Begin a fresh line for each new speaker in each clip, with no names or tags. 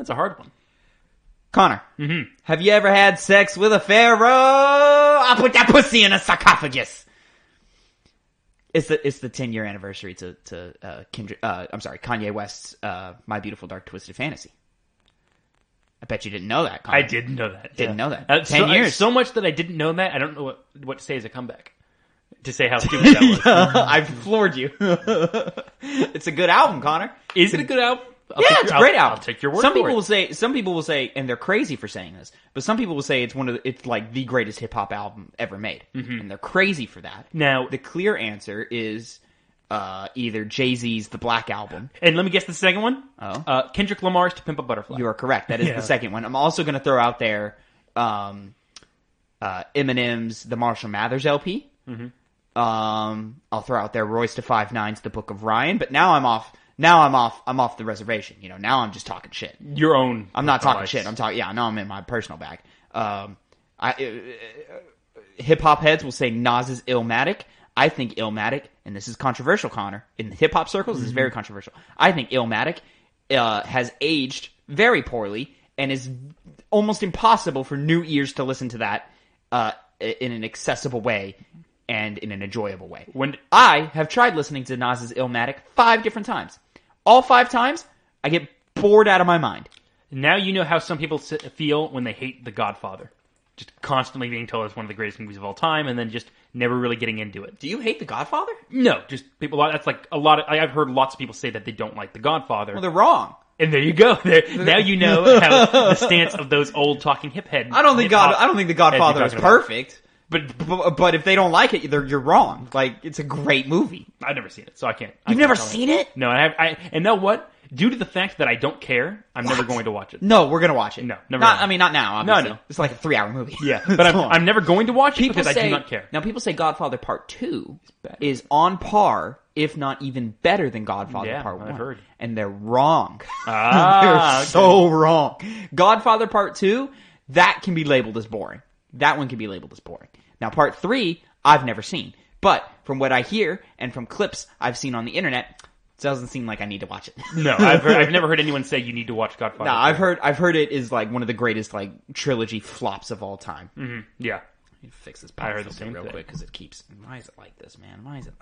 That's a hard one.
Connor, have you ever had sex with a pharaoh? I'll put that pussy in a sarcophagus. It's the 10-year anniversary to Kanye West's My Beautiful Dark Twisted Fantasy. I bet you didn't know that, Connor.
I didn't know that.
Didn't know that. 10 years.
So much that I didn't know that, I don't know what to say as a comeback. To say how stupid that was.
I floored you. It's a good album, Connor.
Is it a good album?
It's a great album.
I'll take your word for it.
Some people will say, and they're crazy for saying this, but some people will say it's like the greatest hip hop album ever made, and they're crazy for that.
Now,
the clear answer is either Jay-Z's The Black Album.
And let me guess the second one.
Oh,
Kendrick Lamar's To Pimp a Butterfly.
You are correct. That is the second one. I'm also going to throw out there Eminem's The Marshall Mathers LP. I'll throw out there Royce da 5'9's The Book of Ryan. But now I'm off the reservation. You know, now I'm just talking shit.
Your own.
I'm not talking shit. I'm talking. Yeah, now I'm in my personal bag. Hip hop heads will say Nas's Illmatic. I think Illmatic, and this is controversial, Connor. In hip hop circles, this is very controversial. I think Illmatic has aged very poorly and is almost impossible for new ears to listen to that in an accessible way and in an enjoyable way. I have tried listening to Nas's Illmatic 5 different times. All 5 times, I get bored out of my mind.
Now you know how some people feel when they hate The Godfather. Just constantly being told it's one of the greatest movies of all time, and then just never really getting into it.
Do you hate The Godfather?
No, just people. That's like a lot of. I've heard lots of people say that they don't like The Godfather.
Well, they're wrong.
And there you go. Now you know how the stance of those old talking hip heads.
I don't think The Godfather is perfect. But if they don't like it, you're wrong. Like, it's a great movie.
I've never seen it, so I can't.
You've never seen it?
No, and you know what? Due to the fact that I don't care, I'm never going to watch it.
No, we're going to watch it.
No, never.
Not now, obviously.
No.
It's like a 3-hour movie.
Yeah, but I'm never going to watch it because I do not care.
Now, people say Godfather Part 2 is on par, if not even better than Godfather Part 1.
I've heard.
And they're wrong.
They're
so wrong. Godfather Part 2, that can be labeled as boring. That one can be labeled as boring. Now, Part 3, I've never seen. But from what I hear and from clips I've seen on the internet, it doesn't seem like I need to watch it.
No, I've never heard anyone say you need to watch Godfather.
No, I've heard it is like one of the greatest like trilogy flops of all time.
Mm-hmm. Yeah.
I need to fix this
I heard the same
real
thing.
quick because it keeps. Why is it like this, man? Why is it?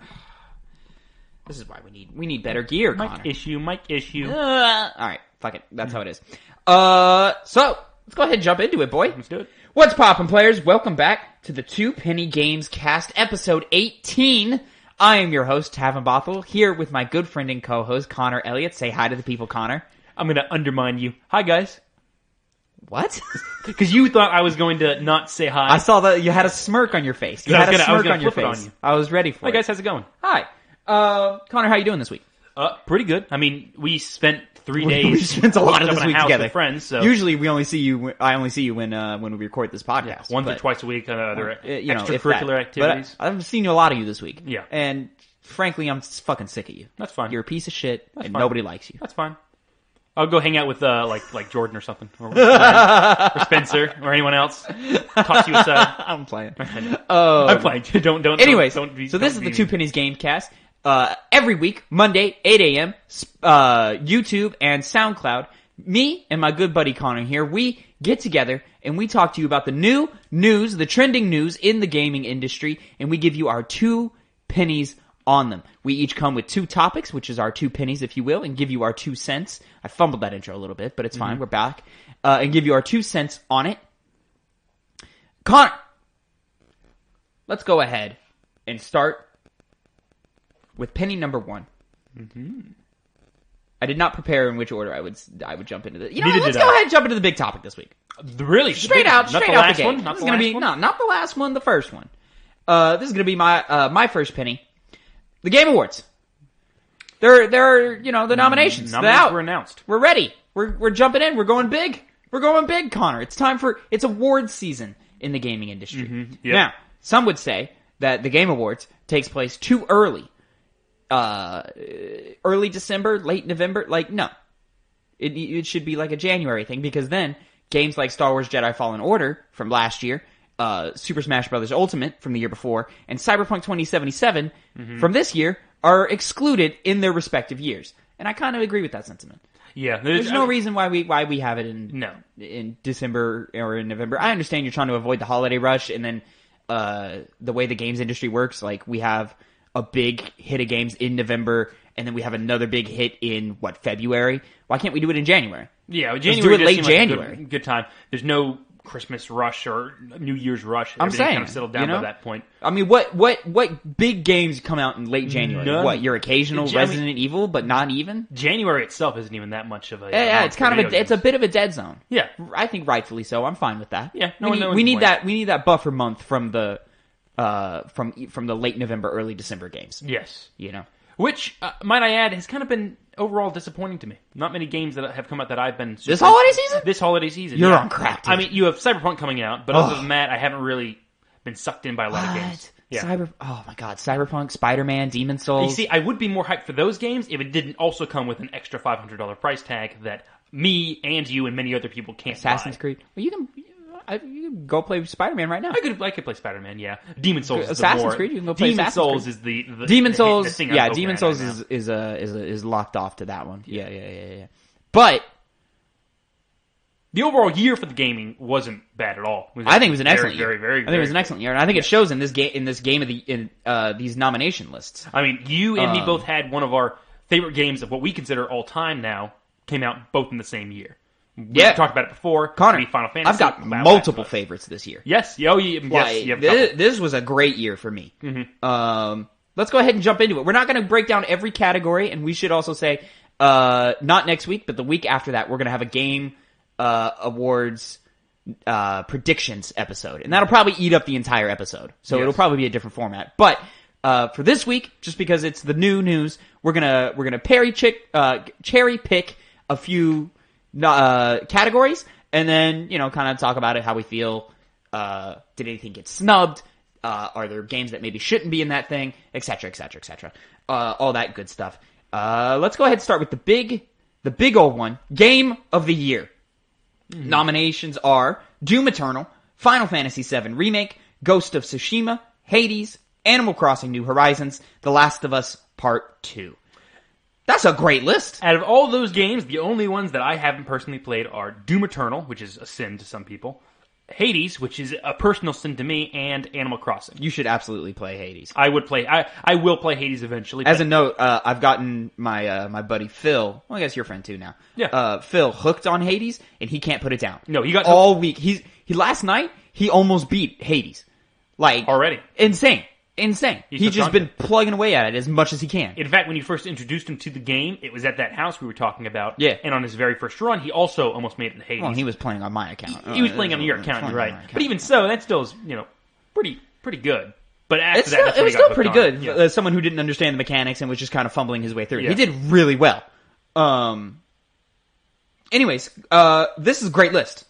This is why we need better gear, Connor.
Mic issue.
All right, fuck it. That's how it is. So let's go ahead and jump into it, boy.
Let's do it.
What's poppin', players? Welcome back to the Two Penny Gamescast Episode 18. I am your host, Tavin Bothel, here with my good friend and co-host, Connor Elliott. Say hi to the people, Connor.
I'm going to undermine you. Hi, guys.
What?
Because you thought I was going to not say hi.
I saw that you had a smirk on your face. You had a smirk on your face. I was ready for it.
Hi, guys. How's it going?
Hi. Connor, how you doing this week?
Pretty good. I mean, we spent 3 days.
We spent a lot of this week together.
With friends. So.
Usually, we only see you. I only see you when we record this podcast.
Once or twice a week. Other
extracurricular
activities.
But I've seen you a lot of you this week.
Yeah.
And frankly, I'm fucking sick of you.
That's fine.
You're a piece of shit, and
fine.
nobody likes you.
That's fine. I'll go hang out with like Jordan or something, or Spencer, or anyone else. Talk to you aside.
I'm playing.
I'm playing. Don't.
Anyways,
don't be,
so
don't
this is
be
the Two Pennies Gamecast. Every week, Monday, 8 a.m., YouTube and SoundCloud. Me and my good buddy Connor here, we get together and we talk to you about the new news, the trending news in the gaming industry, and we give you our 2 pennies on them. We each come with 2 topics, which is our 2 pennies, if you will, and give you our 2 cents. I fumbled that intro a little bit, but it's fine. We're back. And give you our 2 cents on it. Connor, let's go ahead and start with penny number 1. Mm-hmm. I did not prepare in which order I would jump into the. Let's go ahead and jump into the big topic this week.
Really,
straight out the gate.
One?
This is going to be not the last one, the first one. This is going to be my first penny. The Game Awards. There are the nominations. They're out.
Were announced.
We're ready. We're jumping in. We're going big. We're going big, Connor. It's awards season in the gaming industry.
Mm-hmm. Yep.
Now, some would say that the Game Awards takes place too early. Early December, late November. Like, no. It should be like a January thing, because then games like Star Wars Jedi Fallen Order from last year, Super Smash Bros. Ultimate from the year before, and Cyberpunk 2077 from this year are excluded in their respective years. And I kind of agree with that sentiment.
Yeah,
There's no reason why we have it
No.
in December or in November. I understand you're trying to avoid the holiday rush, and then the way the games industry works, like we have a big hit of games in November, and then we have another big hit in February. Why can't we do it in January?
Yeah,
Let's
January
do it late
seem like
January.
a good time. There's no Christmas rush or New Year's rush.
I'm
Everything
saying,
kind of settled down by that point.
I mean, what big games come out in late January?
None.
What, your occasional Resident Evil, but not even?
January itself isn't even that much of a
Yeah, it's kind of it's a bit of a dead zone.
Yeah,
I think rightfully so. I'm fine with that.
Yeah,
we need that buffer month from the from the late November, early December games.
Yes,
Which,
might I add, has kind of been overall disappointing to me. Not many games that have come out that I've been...
This holiday season?
This holiday season,
You're on crack, dude.
I mean, you have Cyberpunk coming out, but other than that, I haven't really been sucked in by a lot of games. Yeah.
Oh my god, Cyberpunk, Spider-Man, Demon Souls.
You see, I would be more hyped for those games if it didn't also come with an extra $500 price tag that me and you and many other people can't
Assassin's
buy.
Creed. Well, you can go play Spider-Man right now.
I could play Spider-Man, yeah. Demon Souls
Assassin's Creed, you can go play
Demon
Assassin's
Souls
Creed.
is the
Demon Souls,
the thing I'm poking
Demon
at
Souls
right now.
is locked off to that one. Yeah. But
the overall year for the gaming wasn't bad at all.
I think it was an excellent year.
Very,
I think it was an excellent year, and I think it shows in this game of these nomination lists.
I mean, you and me both had one of our favorite games of what we consider all time now came out both in the same year. We talked about it before.
Connor,
Final Fantasy.
I've got multiple favorites this year.
Yes.
This was a great year for me.
Mm-hmm.
Let's go ahead and jump into it. We're not going to break down every category, and we should also say, not next week, but the week after that, we're going to have a game awards predictions episode, and that'll probably eat up the entire episode. So it'll probably be a different format. But for this week, just because it's the new news, we're gonna cherry pick a few categories, and then kind of talk about it, how we feel. Did anything get snubbed? Are there games that maybe shouldn't be in that thing, etc., etc., etc. All that good stuff. Let's go ahead and start with the big old one, Game of the Year. Nominations are Doom Eternal, Final Fantasy VII Remake, Ghost of Tsushima, Hades, Animal Crossing: New Horizons, The Last of Us Part 2. That's a great list.
Out of all those games, the only ones that I haven't personally played are Doom Eternal, which is a sin to some people, Hades, which is a personal sin to me, and Animal Crossing.
You should absolutely play Hades.
I would play. I will play Hades eventually.
As a note, I've gotten my buddy Phil. Well, I guess your friend too now.
Yeah.
Phil hooked on Hades, and he can't put it down.
No, he got
all week. He last night he almost beat Hades. Like
already
insane. He's just been plugging away at it as much as he can.
In fact, when you first introduced him to the game, it was at that house we were talking about.
Yeah.
And on his very first run, he also almost made it to Hades.
Well, he was playing on my account.
He was playing on your account, you're right. But even so, that still is, pretty good. But after
it was still pretty good.
Yeah.
Someone who didn't understand the mechanics and was just kind of fumbling his way through.
Yeah.
He did really well. Anyways, this is a great list.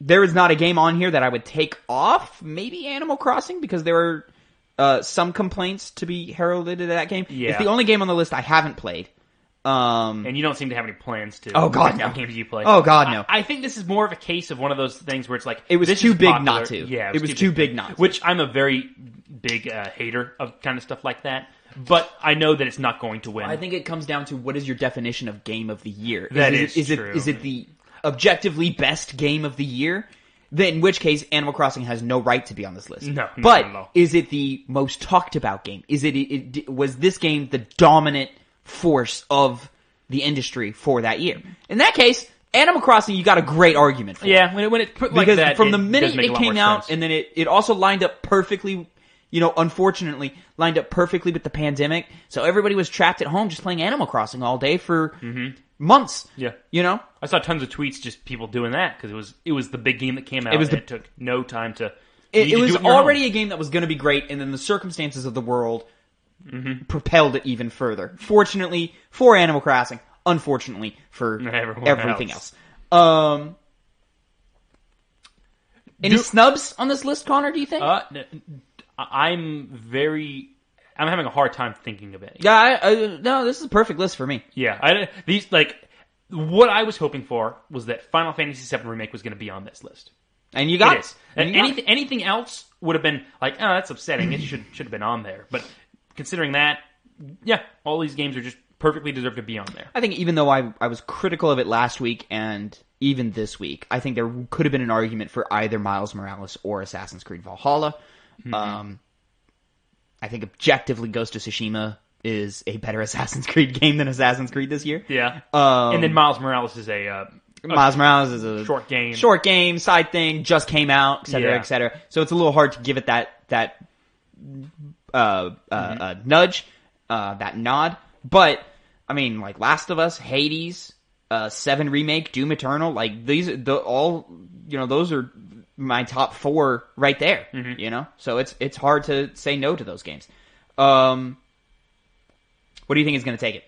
There is not a game on here that I would take off. Maybe Animal Crossing, because there are some complaints to be heralded to that game.
Yeah.
It's the only game on the list I haven't played.
And you don't seem to have any plans to.
Oh God, no.
Games you play.
Oh God, no.
I think this is more of a case of one of those things where it's like
it was
this
too
is
big
popular.
not to.
Yeah,
it was too big not to.
Which I'm a very big hater of kind of stuff like that. But I know that it's not going to win.
I think it comes down to what is your definition of game of the year.
Is
true. Is it the objectively best game of the year? Then in which case, Animal Crossing has no right to be on this list.
No,
but
not at all.
Is it the most talked about game? Was this game the dominant force of the industry for that year? In that case, Animal Crossing, you got a great argument for.
Yeah, when it put like
because
that,
from the minute it came out,
sense.
and then it also lined up perfectly. Unfortunately, lined up perfectly with the pandemic. So everybody was trapped at home just playing Animal Crossing all day for months.
Yeah.
I
saw tons of tweets just people doing that because it was the big game that came out. It took no time to.
It was already a game that was going to be great, and then the circumstances of the world propelled it even further. Fortunately for Animal Crossing, unfortunately for everything else. Any snubs on this list, Connor? Do you think?
I'm having a hard time thinking of it.
Yeah, no, this is a perfect list for me.
Yeah, what I was hoping for was that Final Fantasy VII Remake was going to be on this list.
And you got
it. Anything else would have been like, oh, that's upsetting. It should have been on there. But considering that, yeah, all these games are just perfectly deserve to be on there.
I think even though I was critical of it last week and even this week, I think there could have been an argument for either Miles Morales or Assassin's Creed Valhalla. Mm-hmm. I think objectively Ghost of Tsushima is a better Assassin's Creed game than Assassin's Creed this year.
Yeah. And then Miles Morales is a short game, side thing, just came out, etc., etc. So it's a little hard to give it that nudge, that nod. But I mean, like Last of Us, Hades, 7 remake, Doom Eternal, like those are my top 4 right there. Mm-hmm. You know, so it's hard to say no to those games. What do you think is going to take it?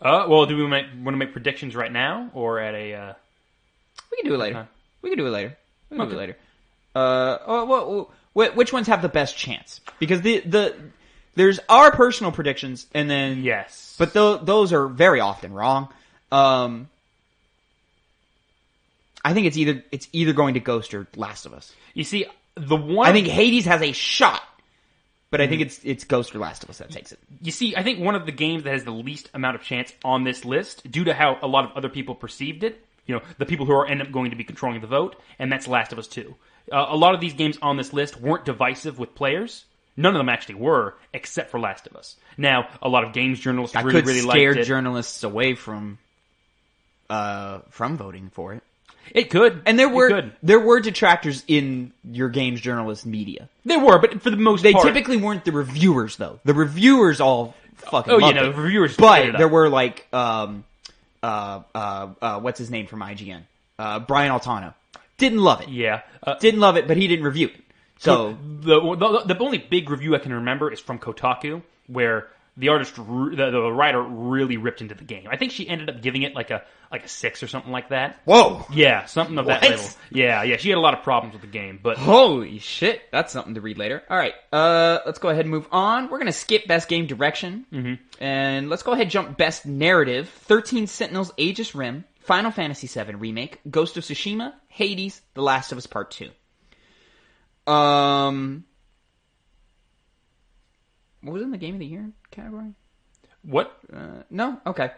Well, do we want to make predictions right now or at a?
We can do it later. We can do it later. Which ones have the best chance? Because there's our personal predictions, and then
yes,
but those are very often wrong. I think it's either going to Ghost or Last of Us.
You see, I
think Hades has a shot, but I think it's Ghost or Last of Us that takes it.
You see, I think one of the games that has the least amount of chance on this list, due to how a lot of other people perceived it, you know, the people who end up going to be controlling the vote, and that's Last of Us 2. A lot of these games on this list weren't divisive with players. None of them actually were, except for Last of Us. Now, a lot of games journalists really liked it.
That could scare journalists away from voting for it.
It could.
And there were detractors in your games journalist media.
There were, but for the most part...
They typically weren't the reviewers, though. The reviewers all fucking loved it.
The reviewers
But there were, like, what's his name from IGN? Brian Altano. Didn't love it.
Yeah.
Didn't love it, but he didn't review it. So
the only big review I can remember is from Kotaku, where the writer really ripped into the game. I think she ended up giving it like a 6 or something like that.
Whoa.
Yeah, something of that level. Yeah, she had a lot of problems with the game, but
holy shit, that's something to read later. All right, let's go ahead and move on. We're gonna skip best game direction, and let's go ahead and jump best narrative. 13 Sentinels, Aegis Rim, Final Fantasy VII Remake, Ghost of Tsushima, Hades, The Last of Us Part 2. What was in the Game of the Year category?
What?
No? Okay.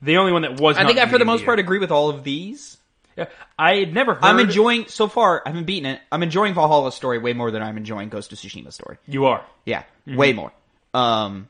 The only one that was
I think I, for the most part, agree with all of these.
Yeah. I had never heard...
I'm enjoying... So far, I haven't beaten it. I'm enjoying Valhalla's story way more than I'm enjoying Ghost of Tsushima's story.
You are?
Yeah. Way more.
You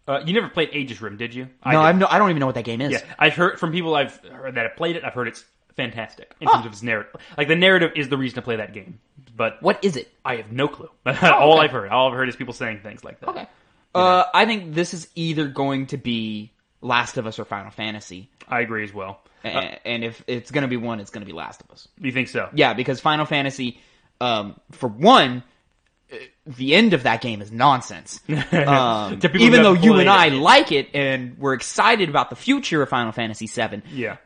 never played Aegis Rim, did you?
No, I don't even know what that game is.
Yeah. I've heard from people that have played it, I've heard it's fantastic in terms of its narrative. Like, the narrative is the reason to play that game. But
what is it?
I have no clue. All I've heard is people saying things like that.
Okay. I think this is either going to be Last of Us or Final Fantasy.
I agree as well.
And if it's going to be one, it's going to be Last of Us.
You think so?
Yeah, because Final Fantasy, for one, the end of that game is nonsense. Even though you and I like it and we're excited about the future of Final Fantasy VII.
Yeah.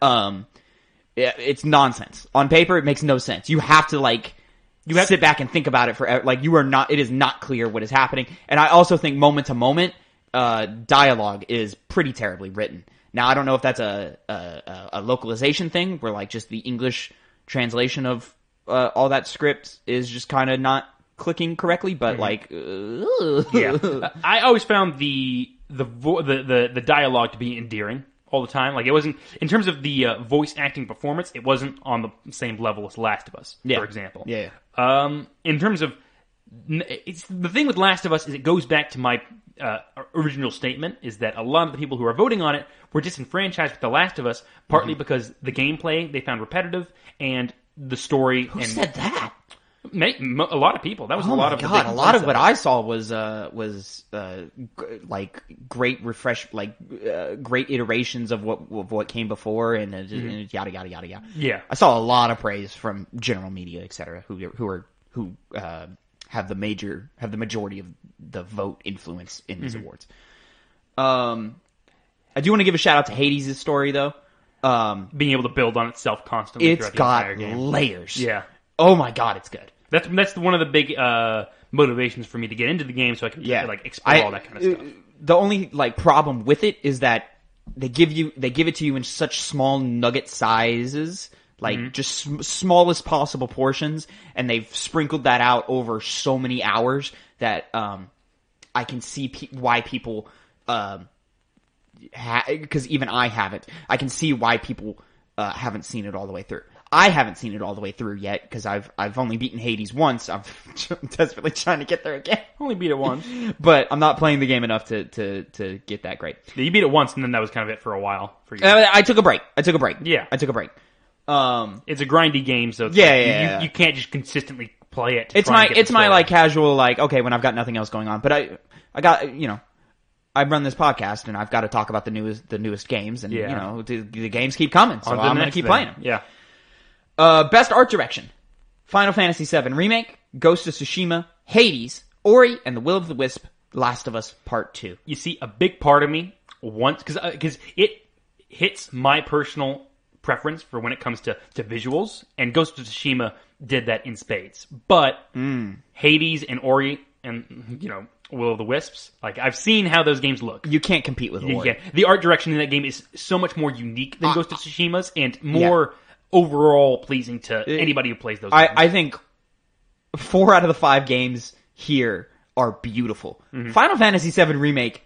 It's nonsense. On paper, it makes no sense. You have to, like... You have to sit back and think about it for, like, it is not clear what is happening. And I also think moment to moment, dialogue is pretty terribly written. Now, I don't know if that's a localization thing, where, like, just the English translation of all that script is just kind of not clicking correctly, but, like...
Yeah. I always found the dialogue to be endearing all the time. Like, it wasn't, in terms of the voice acting performance, it wasn't on the same level as Last of Us, for example.
Yeah.
In terms of, it's the thing with Last of Us is it goes back to my original statement, is that a lot of the people who are voting on it were disenfranchised with The Last of Us, partly because the gameplay they found repetitive, and the story...
Who said that?
A lot of people. That was a lot of.
God, a lot of what I saw was like great great iterations of what came before, and yada yada yada yada.
Yeah,
I saw a lot of praise from general media, etc., who have the majority of the vote influence in these awards. I do want to give a shout out to Hades' story, though.
Being able to build on itself constantly.
It's got layers.
Yeah.
Oh my God, it's good.
That's one of the big motivations for me to get into the game, so I can explore all that kind of stuff.
The only problem with it is that they give it to you in such small nugget sizes, just smallest possible portions, and they've sprinkled that out over so many hours that I can see why people
because even I haven't. I can see why people haven't seen it all the way through. I haven't seen it all the way through yet because I've only beaten Hades once. I'm desperately trying to get there again.
Only beat it once.
But I'm not playing the game enough to get that great.
Yeah, you beat it once, and then that was kind of it for a while for you.
I took a break.
Yeah.
I took a break.
It's a grindy game, so it's you can't just consistently play it.
It's my like casual like, okay, when I've got nothing else going on. But I got, I run this podcast and I've got to talk about the newest games, and the games keep coming, so I'm going to keep playing them.
Yeah.
Best art direction: Final Fantasy VII Remake, Ghost of Tsushima, Hades, Ori and the Will of the Wisp, Last of Us Part 2.
You see, a big part of me wants, because it hits my personal preference for when it comes to visuals, and Ghost of Tsushima did that in spades. But Hades and Ori and Will of the Wisps, like, I've seen how those games look.
You can't compete with Ori.
Yeah. The art direction in that game is so much more unique than Ghost of Tsushima's, and more overall pleasing to anybody who plays those games.
I think 4 out of the 5 games here are beautiful.
Mm-hmm.
Final Fantasy VII Remake,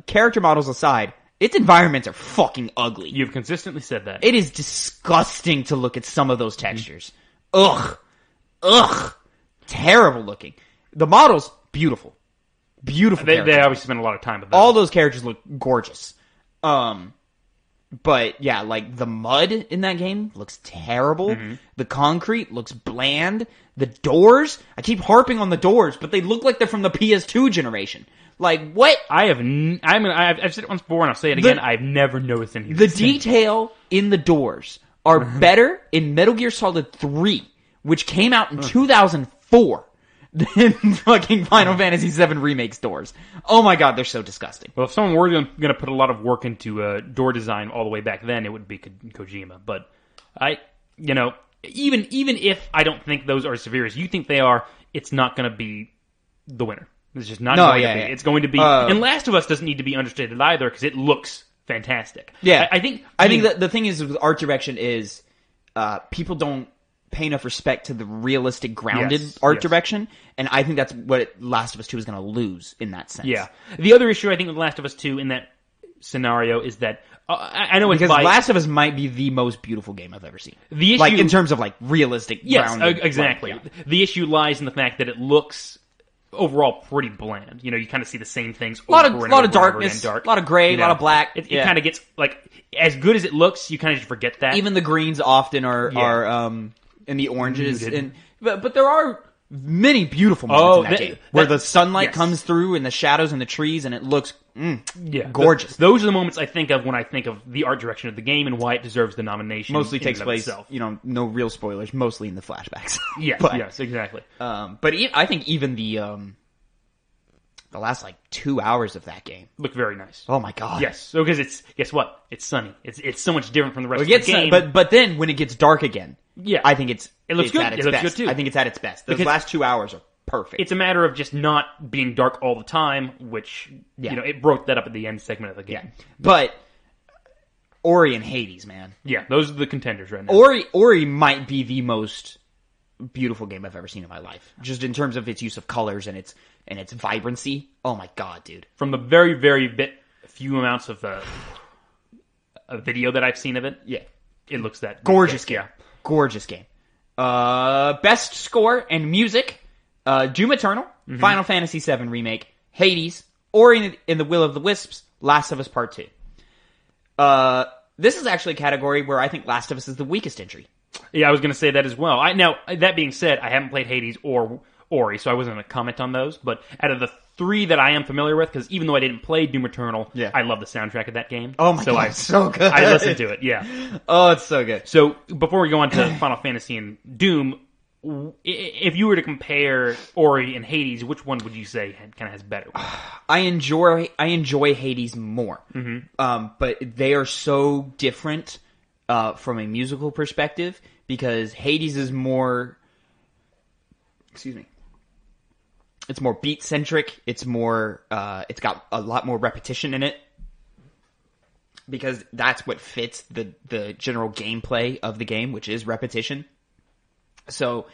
character models aside, its environments are fucking ugly.
You've consistently said that.
It is disgusting to look at some of those textures. Ugh. Terrible looking. The models, beautiful. Beautiful.
They obviously spend a lot of time with that.
All those characters look gorgeous. But yeah, like the mud in that game looks terrible.
Mm-hmm.
The concrete looks bland. The doors, I keep harping on the doors, but they look like they're from the PS2 generation. Like, what?
I've said it once before and I'll say it again. I've never noticed anything.
The detail in the doors are better in Metal Gear Solid 3, which came out in 2004. Than fucking Final Fantasy VII Remake's doors. Oh my god, they're so disgusting.
Well, if someone were going to put a lot of work into door design all the way back then, it would be Kojima. But even if I don't think those are as severe as you think they are, it's not going to be the winner. It's just not going to be. It's going to be. And Last of Us doesn't need to be understated either because it looks fantastic.
Yeah,
I think
that the thing is with art direction is people don't pay enough respect to the realistic, grounded art direction, and I think that's what Last of Us 2 is going to lose in that sense.
Yeah. The other issue I think with Last of Us 2 in that scenario is that I know it's
because Last of Us might be the most beautiful game I've ever seen.
The issue,
like in terms of like realistic, grounded,
exactly.
Like, yeah.
The issue lies in the fact that it looks overall pretty bland. You kind of see the same things.
A lot of darkness, a lot of gray, a lot of black.
It kind of gets like as good as it looks. You kind of just forget that.
Even the greens often are and the oranges, but there are many beautiful moments in that game where the sunlight comes through and the shadows in the trees, and it looks gorgeous.
Those are the moments I think of when I think of the art direction of the game and why it deserves the nomination.
Mostly takes place, no real spoilers, mostly in the flashbacks.
Yes, exactly.
But I think even the last like 2 hours of that game
look very nice.
Oh my god!
Yes, so because guess what? It's sunny. It's so much different from the rest of the game.
But then when it gets dark again.
Yeah,
I think it
looks good.
It looks good too. I think it's at its best. Those last 2 hours are perfect.
It's a matter of just not being dark all the time, which it broke that up at the end segment of the game.
Yeah. But Ori and Hades, man.
Yeah, those are the contenders right now.
Ori might be the most beautiful game I've ever seen in my life, just in terms of its use of colors and its vibrancy. Oh my god, dude!
From the very, very few amounts of video that I've seen of it, it looks that
gorgeous game. Yeah. Gorgeous game. Best score and music: Doom Eternal, Final Fantasy VII Remake, Hades, Ori and the Will of the Wisps, Last of Us Part 2. This is actually a category where I think Last of Us is the weakest entry.
Yeah, I was going to say that as well. Now, that being said, I haven't played Hades or Ori, so I wasn't going to comment on those. But out of the 3 that I am familiar with, because even though I didn't play Doom Eternal, I love the soundtrack of that game.
Oh my god, it's so good.
I listened to it, yeah.
Oh, it's so good.
So, before we go on to Final Fantasy and Doom, if you were to compare Ori and Hades, which one would you say kind of has better?
I enjoy Hades more, but they are so different from a musical perspective, because Hades is more... Excuse me. It's more beat centric. It's more. It's got a lot more repetition in it, because that's what fits the general gameplay of the game, which is repetition. So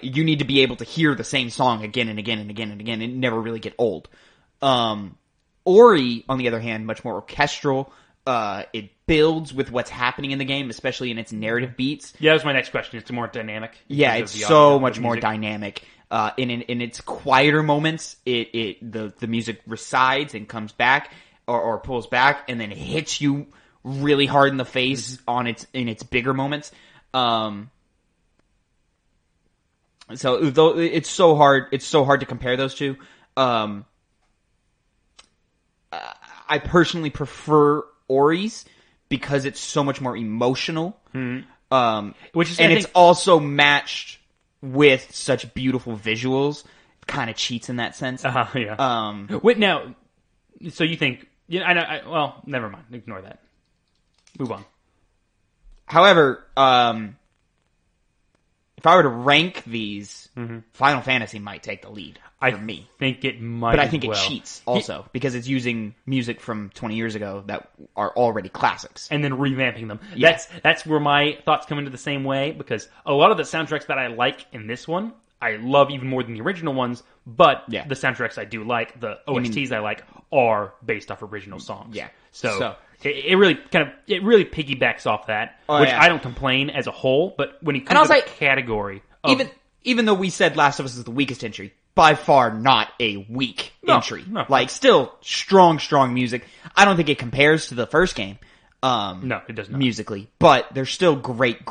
you need to be able to hear the same song again and again and again and again, and never really get old. Ori, on the other hand, much more orchestral. It builds with what's happening in the game, especially in its narrative beats.
Yeah, that was my next question. It's more dynamic.
Yeah, it's so much more dynamic. In its quieter moments, the music resides and comes back or pulls back, and then it hits you really hard in the face in its bigger moments. So though it's so hard to compare those two. I personally prefer Ori's because it's so much more emotional.
Which is,
it's also matched with such beautiful visuals. Kind of cheats in that sense.
Yeah. Wait, now, so you think? Yeah, I know. Well, never mind. Ignore that. Move on.
However, if I were to rank these, Final Fantasy might take the lead for me.
I think it might,
but I think it cheats also because it's using music from 20 years ago that are already classics
and then revamping them.
Yeah.
That's where my thoughts come into the same way, because a lot of the soundtracks that I like in this one, I love even more than the original ones. But the soundtracks I do like, the OSTs I like, are based off original songs.
Yeah.
So it really piggybacks off that, which I don't complain as a whole. But when you come to the category of,
even though we said Last of Us is the weakest entry, by far not a weak entry.
No.
Like, still strong music. I don't think it compares to the first game.
No, it does not.
Musically. But there's still great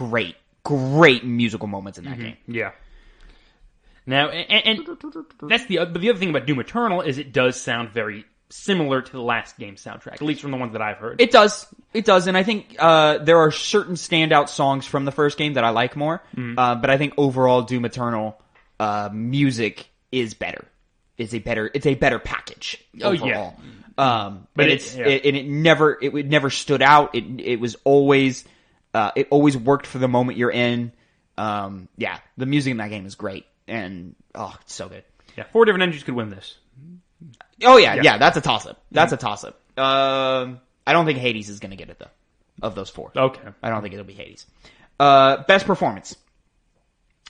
musical moments in that game.
Yeah. Now, and that's the other thing about Doom Eternal is it does sound very similar to the last game's soundtrack, at least from the ones that I've heard.
It does, and I think there are certain standout songs from the first game that I like more, but I think overall Doom Eternal music is better. It's a better package overall. But it never stood out. It was always it always worked for the moment you're in. The music in that game is great, and it's so good.
Yeah, 4 different engines could win this.
Oh yeah, that's a toss-up. That's a toss-up. I don't think Hades is going to get it, though, of those 4.
Okay.
I don't think it'll be Hades. Best performance.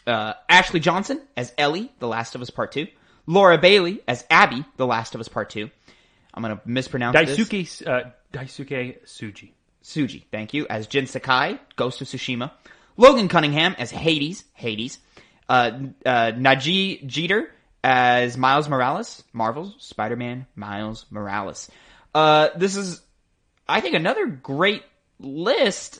Ashley Johnson as Ellie, The Last of Us Part 2. Laura Bailey as Abby, The Last of Us Part 2. I'm going to mispronounce this.
Daisuke Tsuji.
Tsuji, thank you. As Jin Sakai, Ghost of Tsushima. Logan Cunningham as Hades. Naji Jeter as Miles Morales, Marvel's Spider-Man Miles Morales. This is, I think, another great list.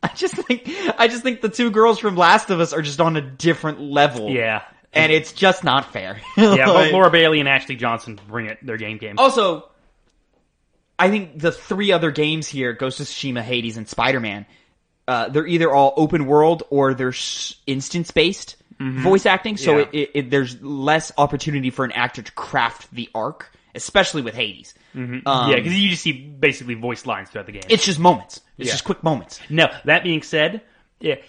I just think the 2 girls from Last of Us are just on a different level.
Yeah.
And it's just not fair.
Yeah, both Laura Bailey and Ashley Johnson bring it, their game.
Also, I think the 3 other games here, Ghost of Tsushima, Hades, and Spider-Man, they're either all open world or they're instance-based voice acting, so there's less opportunity for an actor to craft the arc, especially with Hades.
Because you just see basically voice lines throughout the game.
It's just moments. It's just quick moments.
Now, that being said,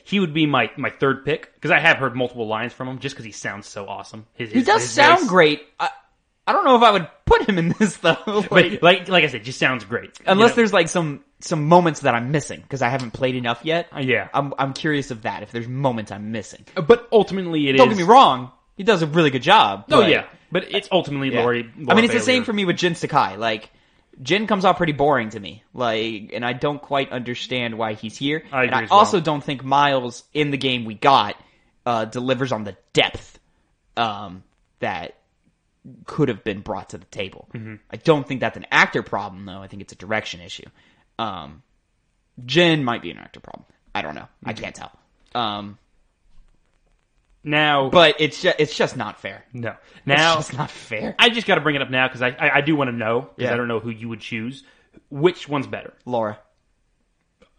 he would be my 3rd pick, because I have heard multiple lines from him, just because he sounds so awesome.
He does sound great. I don't know if I would put him in this, though.
Like I said, just sounds great.
Unless there's like some moments that I'm missing, because I haven't played enough yet.
Yeah.
I'm curious of that, if there's moments I'm missing.
But ultimately
Don't get me wrong, he does a really good job.
But it's ultimately Laura
I mean, it's the
Bailey
same for me with Jin Sakai. Like, Jin comes off pretty boring to me. Like, and I don't quite understand why he's here.
I
also don't think Miles, in the game we got, delivers on the depth that could have been brought to the table. I don't think that's an actor problem, though. I think it's a direction issue. Jin might be an actor problem. I don't know. I can't tell. But it's just not fair.
No.
Now, it's just not fair.
I just got to bring it up now because I do want to know, because I don't know who you would choose. Which one's better?
Laura.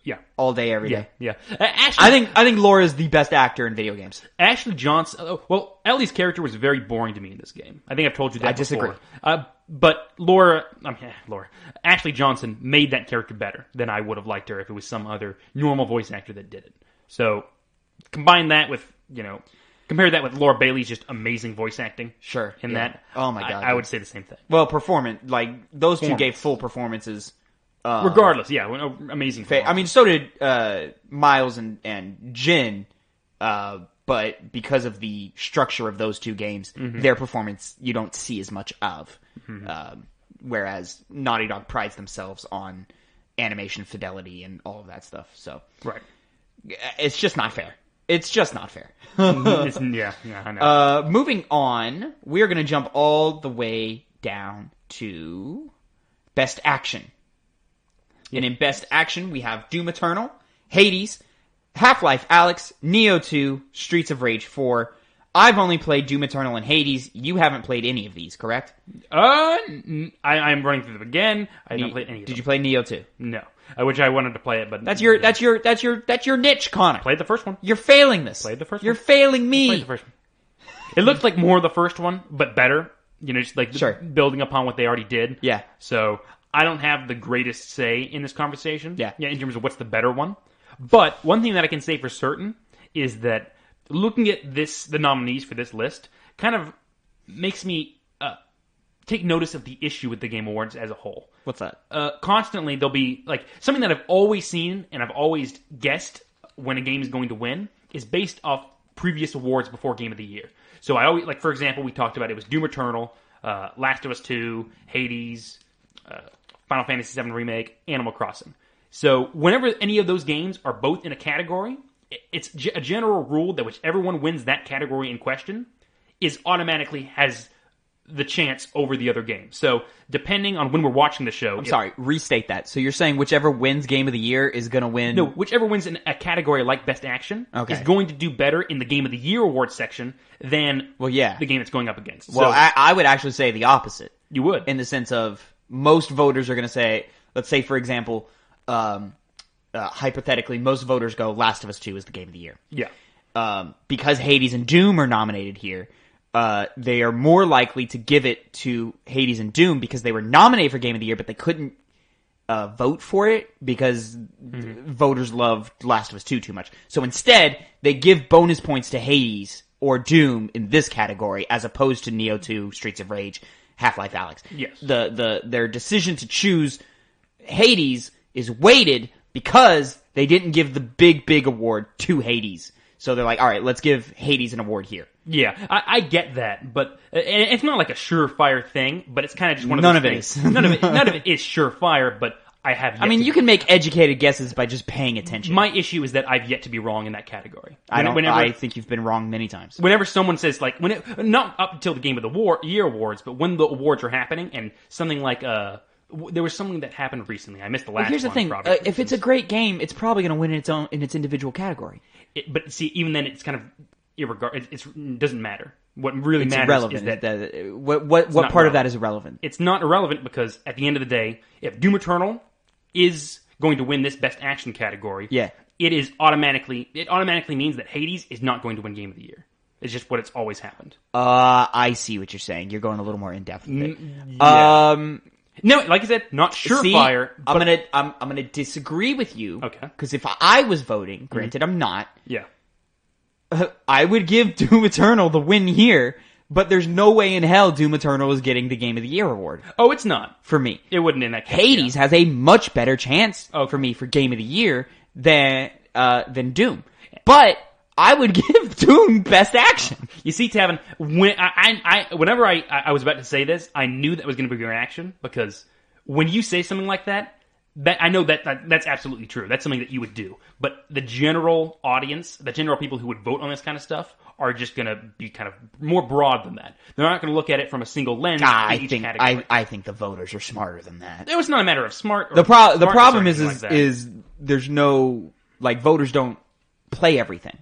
Yeah.
All day, every day.
Yeah.
I think Laura is the best actor in video games.
Ashley Johnson. Well, Ellie's character was very boring to me in this game. I think I've told you that
I disagree.
But Ashley Johnson made that character better than I would have liked her if it was some other normal voice actor that did it. So compare that with Laura Bailey's just amazing voice acting.
Sure.
That.
Oh my god.
I would say the same thing.
Well, those two gave full performances.
Regardless, amazing.
I mean, so did Miles and Jin, but because of the structure of those 2 games, their performance you don't see as much of. whereas Naughty Dog prides themselves on animation fidelity and all of that stuff. So
Right.
it's just not fair. It's just not fair.
Yeah, I know.
Moving on, we are going to jump all the way down to Best Action. And in Best Action, we have Doom Eternal, Hades, Half-Life Alyx, Nioh 2, Streets of Rage 4. I've only played Doom Eternal and Hades. You haven't played any of these, correct?
I'm running through them again. I haven't played any of them.
Did you play Nioh 2?
No. I wish I wanted to play it, but
That's your niche, Connor.
Played the first one.
You're failing this.
Played the first
You're
one.
failing me.
Played the first one. It looked like more of the first one, but better. You know, just like
Sure.
building upon what they already did.
Yeah.
So I don't have the greatest say in this conversation.
Yeah.
In terms of what's the better one. But one thing that I can say for certain is that looking at the nominees for this list kind of makes me take notice of the issue with the Game Awards as a whole.
What's that?
Constantly, there'll be like something that I've always seen and I've always guessed when a game is going to win is based off previous awards before Game of the Year. So I always, like, for example, we talked about it was Doom Eternal, Last of Us 2, Hades, Final Fantasy VII Remake, Animal Crossing. So whenever any of those games are both in a category, it's a general rule that whichever one wins that category in question is automatically has the chance over the other game. So depending on when we're watching the show...
I'm sorry, restate that. So you're saying whichever wins Game of the Year is going to win...
No, whichever wins in a category like Best Action
Okay.
is going to do better in the Game of the Year awards section than
the
game it's going up against.
Well,
so,
I would actually say the opposite.
you would.
In the sense of most voters are going to say, let's say, for example, hypothetically, most voters go Last of Us 2 is the Game of the Year.
Yeah.
Because Hades and Doom are nominated here, they are more likely to give it to Hades and Doom because they were nominated for Game of the Year, but they couldn't vote for it because voters loved Last of Us 2 too much. So instead, they give bonus points to Hades or Doom in this category as opposed to Nioh 2, Streets of Rage, Half-Life Alyx.
Yes.
Their decision to choose Hades is weighted because they didn't give the big award to Hades. So they're like, all right, let's give Hades an award here.
Yeah, I get that, but and it's not like a surefire thing, but it's kind of just one of
None
those
of it
things.
is.
None of it is surefire, but I have yet
I mean,
to
you can make educated guesses by just paying attention.
My issue is that I've yet to be wrong in that category.
I think you've been wrong many times.
Whenever someone says, like, not up until the Game of the Year awards, but when the awards are happening, and something like, there was something that happened recently. I missed the last one.
Here's the thing.
probably,
If it's a great game, it's probably going to win in its individual category.
But see, even then, it's kind of it doesn't matter. What really
It's
matters
irrelevant.
is that
What part
relevant.
of that is irrelevant?
it's not irrelevant because at the end of the day, if Doom Eternal is going to win this Best Action category,
Yeah.
it automatically means that Hades is not going to win Game of the Year. It's just what it's always happened.
I see what you're saying. You're going a little more in depth with it.
Yeah. No, like I said, not
See,
surefire.
I'm gonna disagree with you.
Okay.
Because if I was voting, granted I'm not,
Yeah.
I would give Doom Eternal the win here. But there's no way in hell Doom Eternal is getting the Game of the Year award
Oh, it's not.
for me.
It wouldn't in that case.
Hades has a much better chance
Okay.
for me for Game of the Year than Doom. But I would give Doom Best Action.
You see, Tavin, whenever I was about to say this, I knew that was going to be your reaction because when you say something like that I know that's absolutely true. That's something that you would do. But the general audience, the general people who would vote on this kind of stuff, are just going to be kind of more broad than that. They're not going to look at it from a single lens.
I
in each
think
category.
I think the voters are smarter than that.
It was not a matter of smart. Or
The problem
or
is
anything like that.
is there's no like voters don't play everything.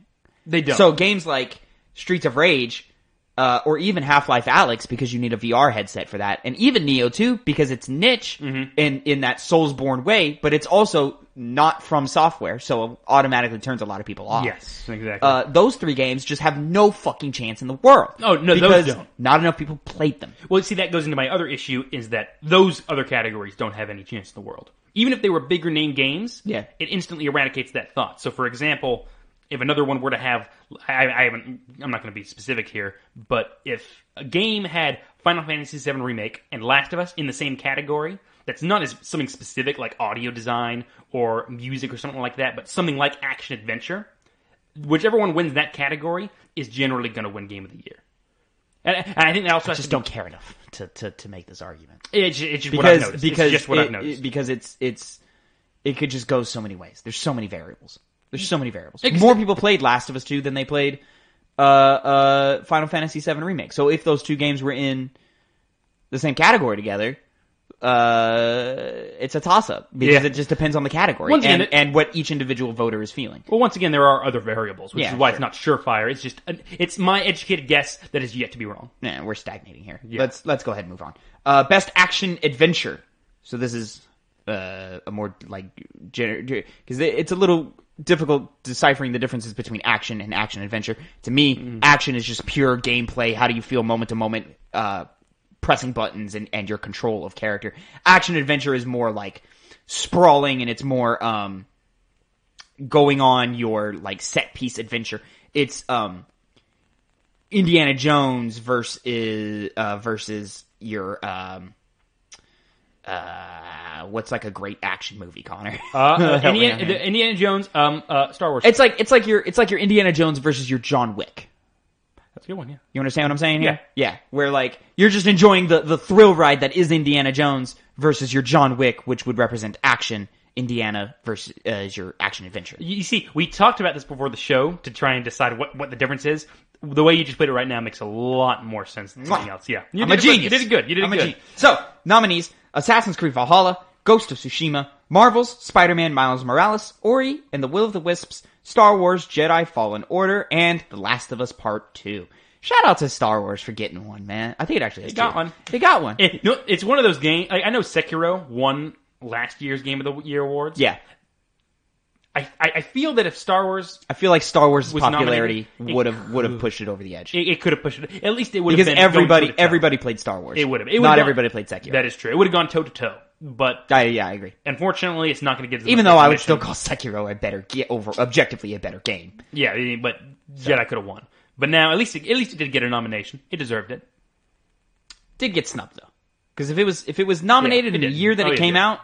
They don't.
So games like Streets of Rage, or even Half-Life Alyx, because you need a VR headset for that, and even Nioh 2, because it's niche in that Soulsborne way, but it's also not from software, so it automatically turns a lot of people off.
Yes, exactly.
Those three games just have no fucking chance in the world.
Oh, no,
because
those don't.
Not enough people played them.
Well, see, that goes into my other issue, is that those other categories don't have any chance in the world. Even if they were bigger name games,
Yeah.
it instantly eradicates that thought. So, for example, if another one were to have, I'm not going to be specific here, but if a game had Final Fantasy VII Remake and Last of Us in the same category, that's not as something specific like audio design or music or something like that, but something like action-adventure, whichever one wins that category is generally going to win Game of the Year. And I think that also
I just don't care enough to make this argument.
It's just what I've noticed.
Because
it's just what I've noticed.
Because it could just go so many ways. There's so many variables. More people played Last of Us 2 than they played Final Fantasy VII Remake. So if those two games were in the same category together, it's a toss-up because it just depends on the category and what each individual voter is feeling.
Well, once again, there are other variables, which is why it's not surefire. It's just it's my educated guess that is yet to be wrong.
Yeah, we're stagnating here.
Yeah.
Let's go ahead and move on. Best action adventure. So this is a more like because it's a little difficult deciphering the differences between action and action adventure. To me, action is just pure gameplay. How do you feel moment to moment? Pressing buttons and your control of character. Action adventure is more like sprawling, and it's more going on your like set piece adventure. It's Indiana Jones versus your what's like a great action movie, Connor?
Indiana Jones, Star Wars.
It's like your Indiana Jones versus your John Wick.
That's a good one, yeah.
You understand what I'm saying here? Yeah. Where, like, you're just enjoying the thrill ride that is Indiana Jones versus your John Wick, which would represent action. Indiana versus your action adventure.
You see, we talked about this before the show to try and decide what the difference is. The way you just put it right now makes a lot more sense than something else. Yeah.
I'm a genius.
You did it good. You did it good.
So, nominees, Assassin's Creed Valhalla, Ghost of Tsushima, Marvel's Spider-Man Miles Morales, Ori and the Will of the Wisps, Star Wars Jedi Fallen Order, and The Last of Us Part 2. Shout out to Star Wars for getting one, man. I think it actually has
got one.
They got one.
It's one of those games. I know Sekiro won last year's Game of the Year awards.
Yeah.
I feel that if Star Wars...
I feel like Star Wars' popularity would have pushed it over the edge.
It could have pushed it. At least it would have been...
Because everybody played Star Wars.
It would have.
Not everybody played Sekiro.
That is true. It would have gone toe-to-toe. But...
I agree.
Unfortunately, it's not going to get...
Even though I would still call Sekiro objectively a better game.
Yeah, but Jedi could have won. But now, at least it did get a nomination. It deserved it.
Did get snubbed, though. Because if it was nominated in the year that it came out...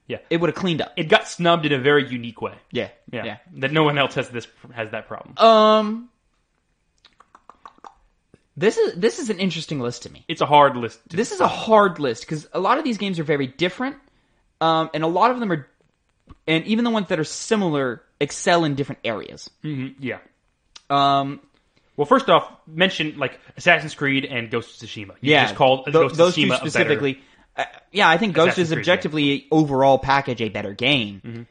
Yeah,
it would have cleaned up.
It got snubbed in a very unique way.
Yeah.
That no one else has that problem.
This is an interesting list to me.
It's a hard list.
This is a hard list because a lot of these games are very different, and a lot of them are, and even the ones that are similar excel in different areas.
Mm-hmm. Yeah. Well, first off, mention like Assassin's Creed and Ghost of Tsushima. You just called Ghost of Tsushima
two specifically. I think Ghost is objectively overall package a better game.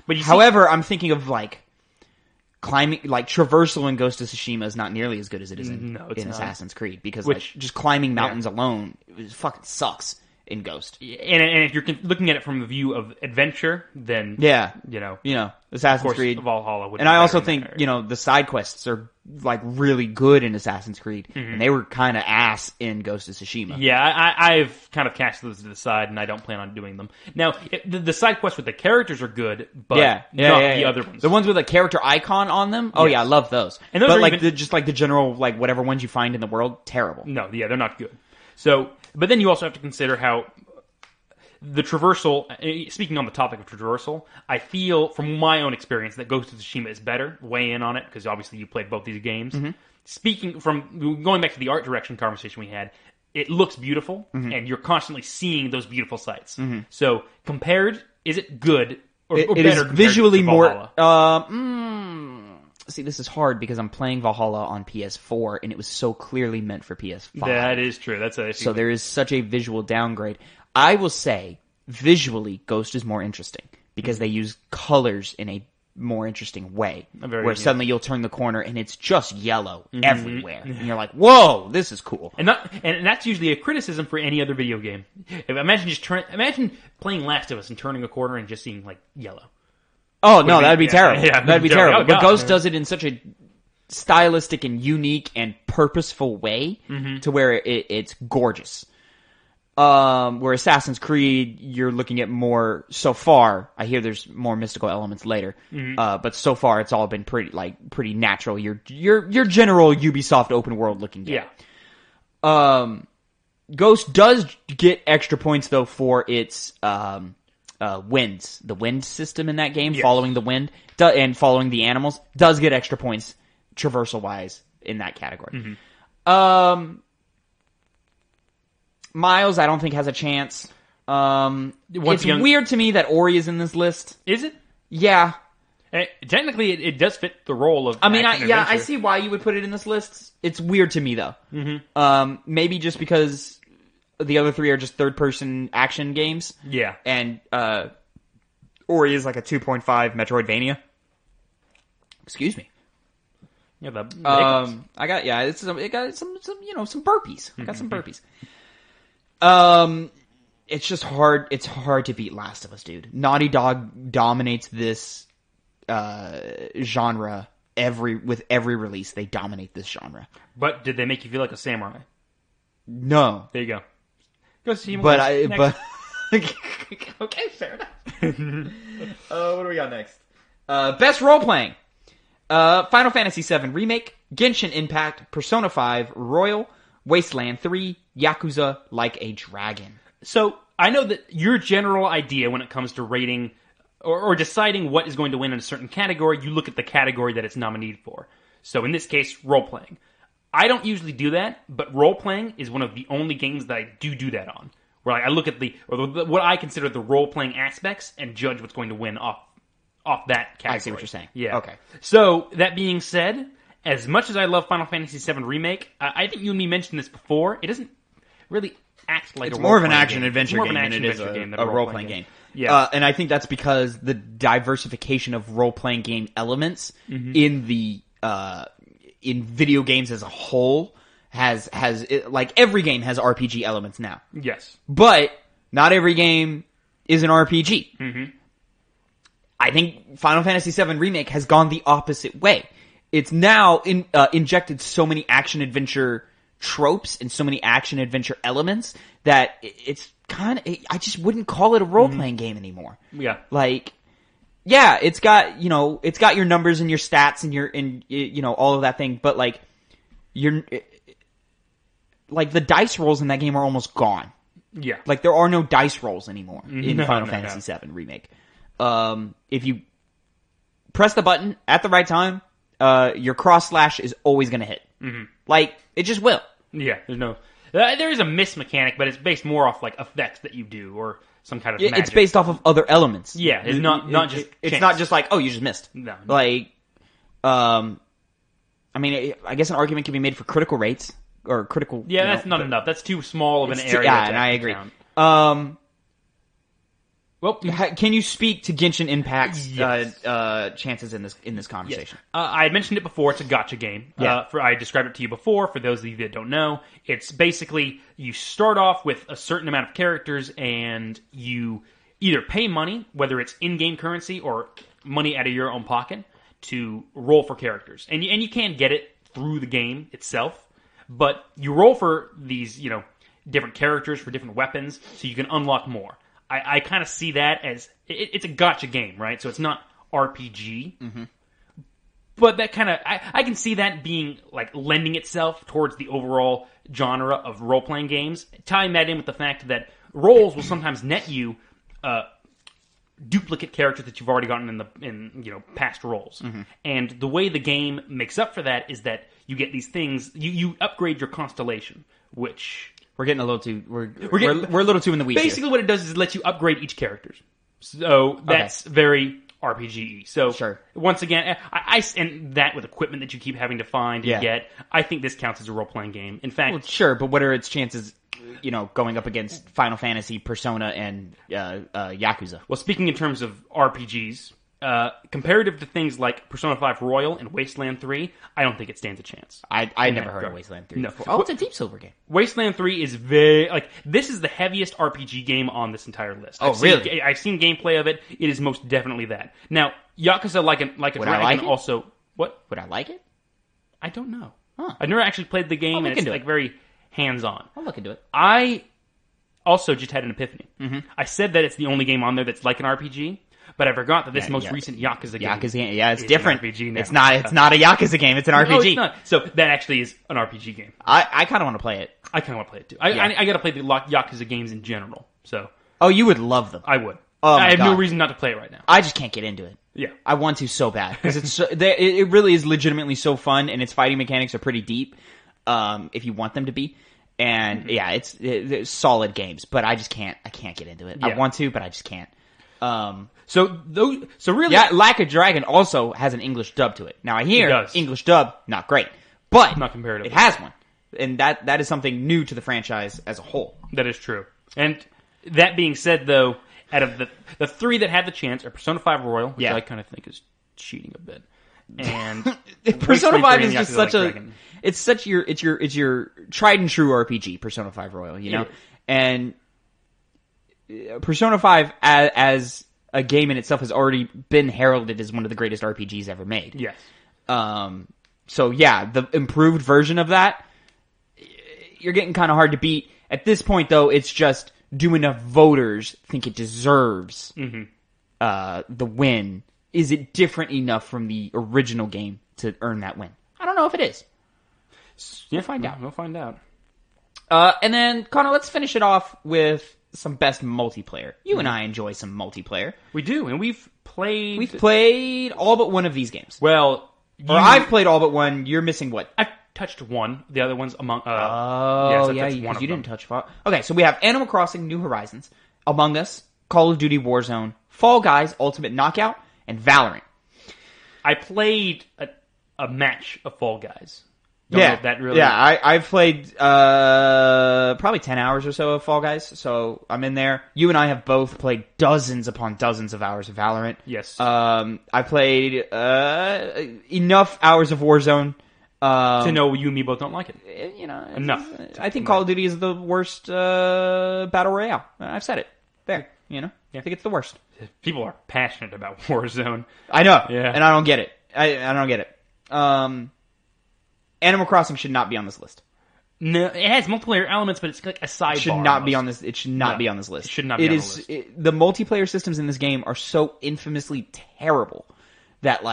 But
however, I'm thinking of like climbing, like traversal in Ghost of Tsushima is not nearly as good as it is in Assassin's Creed because like just climbing mountains alone it fucking sucks in Ghost.
And if you're looking at it from the view of adventure, then
Assassin's Creed
Valhalla would.
And I also think the side quests are like really good in Assassin's Creed, and they were kind of ass in Ghost of Tsushima.
Yeah, I've kind of cast those to the side, and I don't plan on doing them. Now, the side quests with the characters are good, but not the other ones.
The ones with a character icon on them, I love those.
And those
but
are
like the general like whatever ones you find in the world, terrible.
No, they're not good. So, but then you also have to consider how the traversal, speaking on the topic of traversal, I feel from my own experience that Ghost of Tsushima is better. Weigh in on it, because obviously you played both these games. Speaking from, going back to the art direction conversation we had, it looks beautiful, and you're constantly seeing those beautiful sights. So, compared, is it good or
it
better
is visually
to
more,
Valhalla?
See, this is hard because I'm playing Valhalla on PS4, and it was so clearly meant for PS5.
That is true. That's a
so there is such a visual downgrade. I will say, visually, Ghost is more interesting because they use colors in a more interesting way. Where suddenly you'll turn the corner and it's just yellow everywhere, and you're like, "Whoa, this is cool."
And that's usually a criticism for any other video game. Imagine playing Last of Us and turning a corner and just seeing like yellow.
Oh, no, that'd be terrible.
Yeah,
that'd be terrible.
Oh,
but Ghost does it in such a stylistic and unique and purposeful way to where it's gorgeous. Where Assassin's Creed, you're looking at more, so far, I hear there's more mystical elements later, but so far it's all been pretty natural. Your general Ubisoft open world looking game.
Yeah.
Ghost does get extra points though for its, the wind system in that game, following the wind, and following the animals, does get extra points
traversal wise in that category. Miles, I don't think has a chance. It's weird to me that Ori is in this list.
Is it?
Yeah.
Technically, it does fit the role of.
I mean, I see why you would put it in this list. It's weird to me though. Maybe just because the other three are just third-person action games.
Yeah,
and Ori is like a 2.5 Metroidvania. Excuse me.
Yeah, it
got some burpees. I got some burpees. It's just hard. It's hard to beat Last of Us, dude. Naughty Dog dominates this genre with every release. They dominate this genre.
But did they make you feel like a samurai?
No.
There you go. Go see him.
But okay, fair enough. What do we got next? Best role playing. Final Fantasy VII Remake, Genshin Impact, Persona 5 Royal, Wasteland 3, Yakuza Like a Dragon.
So I know that your general idea when it comes to rating or deciding what is going to win in a certain category, you look at the category that it's nominated for. So in this case, role playing. I don't usually do that, but role playing is one of the only games that I do that on. Where I look at what I consider the role playing aspects and judge what's going to win off that category.
I see what you're saying.
Yeah.
Okay.
So that being said, as much as I love Final Fantasy VII Remake, I think you and me mentioned this before. It doesn't really act like
it's
a
more of an
role-playing
action
game.
adventure
It's more
game
of an
than it is
action-adventure game than
a role-playing game.
Yeah.
And I think that's because the diversification of role-playing game elements in the in video games as a whole has like every game has RPG elements now.
Yes.
But not every game is an RPG. I think Final Fantasy VII Remake has gone the opposite way. It's now injected so many action-adventure tropes and so many action-adventure elements that it's kind of... I just wouldn't call it a role-playing game anymore.
Yeah.
Like, yeah, it's got your numbers and your stats and all of that thing, but like, the dice rolls in that game are almost gone.
Yeah.
Like, there are no dice rolls anymore in
No,
Final
no,
Fantasy VII Remake. If you press the button at the right time, your cross-slash is always going to hit. Like, it just will.
Yeah, there is a miss mechanic, but it's based more off like effects that you do or some kind of magic.
It's based off of other elements.
Yeah, it's not just
It's
chance.
not just like, oh, you just missed.
No.
Like, I mean, I guess an argument can be made for critical rates or critical...
Yeah, that's not enough. That's too small of an area.
Yeah, and I agree.
Count. Well,
can you speak to Genshin Impact's
Yes.
chances in this conversation?
I had mentioned it before. It's a gacha game.
Yeah.
I described it to you before. For those of you that don't know, it's basically you start off with a certain amount of characters, and you either pay money, whether it's in-game currency or money out of your own pocket, to roll for characters, and you can get it through the game itself, but you roll for these different characters for different weapons, so you can unlock more. I kind of see that as it's a gacha game, right? So it's not RPG, but that kind of I can see that being like lending itself towards the overall genre of role playing games. Tying that in with the fact that roles will sometimes net you duplicate characters that you've already gotten in past roles, and the way the game makes up for that is that you get these things. You upgrade your constellation, which.
We're getting a little too we're a little too in the weeds.
Basically,
here.
what it does is it lets you upgrade each character. So that's very RPG-y. So
sure.
Once again, I and that with equipment that you keep having to find and get, I think this counts as a role-playing game. In fact,
sure, but what are its chances? Going up against Final Fantasy, Persona, and Yakuza.
Well, speaking in terms of RPGs, comparative to things like Persona 5 Royal and Wasteland 3, I don't think it stands a chance.
I never heard of Wasteland 3
No.
before. Oh, it's a Deep Silver game.
Wasteland 3 is this is the heaviest RPG game on this entire list.
Really?
I've seen gameplay of it. It is most definitely that. Now, Yakuza Like a Dragon also... What?
Would I like it?
I don't know.
Huh.
I've never actually played the game, and it's
into
like very hands-on.
I'll look into it.
I also just had an epiphany. I said that it's the only game on there that's like an RPG, but I forgot that this most recent Yakuza game.
Yeah, it's different.
An RPG now.
It's not a Yakuza game. It's an RPG.
No, it's not. So that actually is an RPG game.
I kind of want to play it.
I kind of want to play it too. I got to play the Yakuza games in general. So
you would love them.
I would.
Oh my
I have
God.
no reason not to play it right now.
I just can't get into it.
Yeah.
I want to so bad because it really is legitimately so fun, and its fighting mechanics are pretty deep. If you want them to be, and yeah, it's solid games, but I just can't. I can't get into it.
Yeah.
I want to, but I just can't.
So really,
Yeah, Like a Dragon also has an English dub to it. Now I hear
It does.
English dub not great, but
Not comparatively.
it has one, and that is something new to the franchise as a whole.
that is true. And that being said, though, out of the three that had the chance are Persona 5 Royal, which
Yeah.
I kind of think is cheating a bit, and
Persona
Wasteland
5
3
is
and
just
Yakuza
such
Like
a
Dragon.
it's your tried and true RPG, Persona 5 Royal, you know?
It is.
And Persona 5 as a game in itself has already been heralded as one of the greatest RPGs ever made.
Yes.
So yeah, the improved version of that, you're getting kind of hard to beat. At this point, though, it's just, do enough voters think it deserves the win? Is it different enough from the original game to earn that win? I don't know if it is.
We'll
find out.
We'll find out.
And then, Connor, let's finish it off with some best multiplayer. You and I enjoy some multiplayer.
We do, and we've
played all but one of these games.
Well,
I've played all but one. You're missing what?
I've touched one. The other one's among.
Oh,
yes, I've
yeah,
touched
because
one of
you
them.
didn't touch Fall. Okay, so we have Animal Crossing: New Horizons, Among Us, Call of Duty Warzone, Fall Guys: Ultimate Knockout, and Valorant.
I played a match of Fall Guys. Don't know if that really.
Yeah, I've played probably 10 hours or so of Fall Guys, so I'm in there. You and I have both played dozens upon dozens of hours of Valorant.
Yes.
I played enough hours of Warzone.
To know you and me both don't like it.
You know,
Enough.
I think Call of Duty is the worst battle royale. I've said it. There, you know, I think it's the worst.
People are passionate about Warzone.
I know,
Yeah.
and I don't get it. I don't get it. Animal Crossing should not be on this list.
No, it has multiplayer elements, but it's like a sidebar.
It should not be
almost.
on this. It should not
No,
be on this list.
it should not be on the list.
The multiplayer systems in this game are so infamously terrible that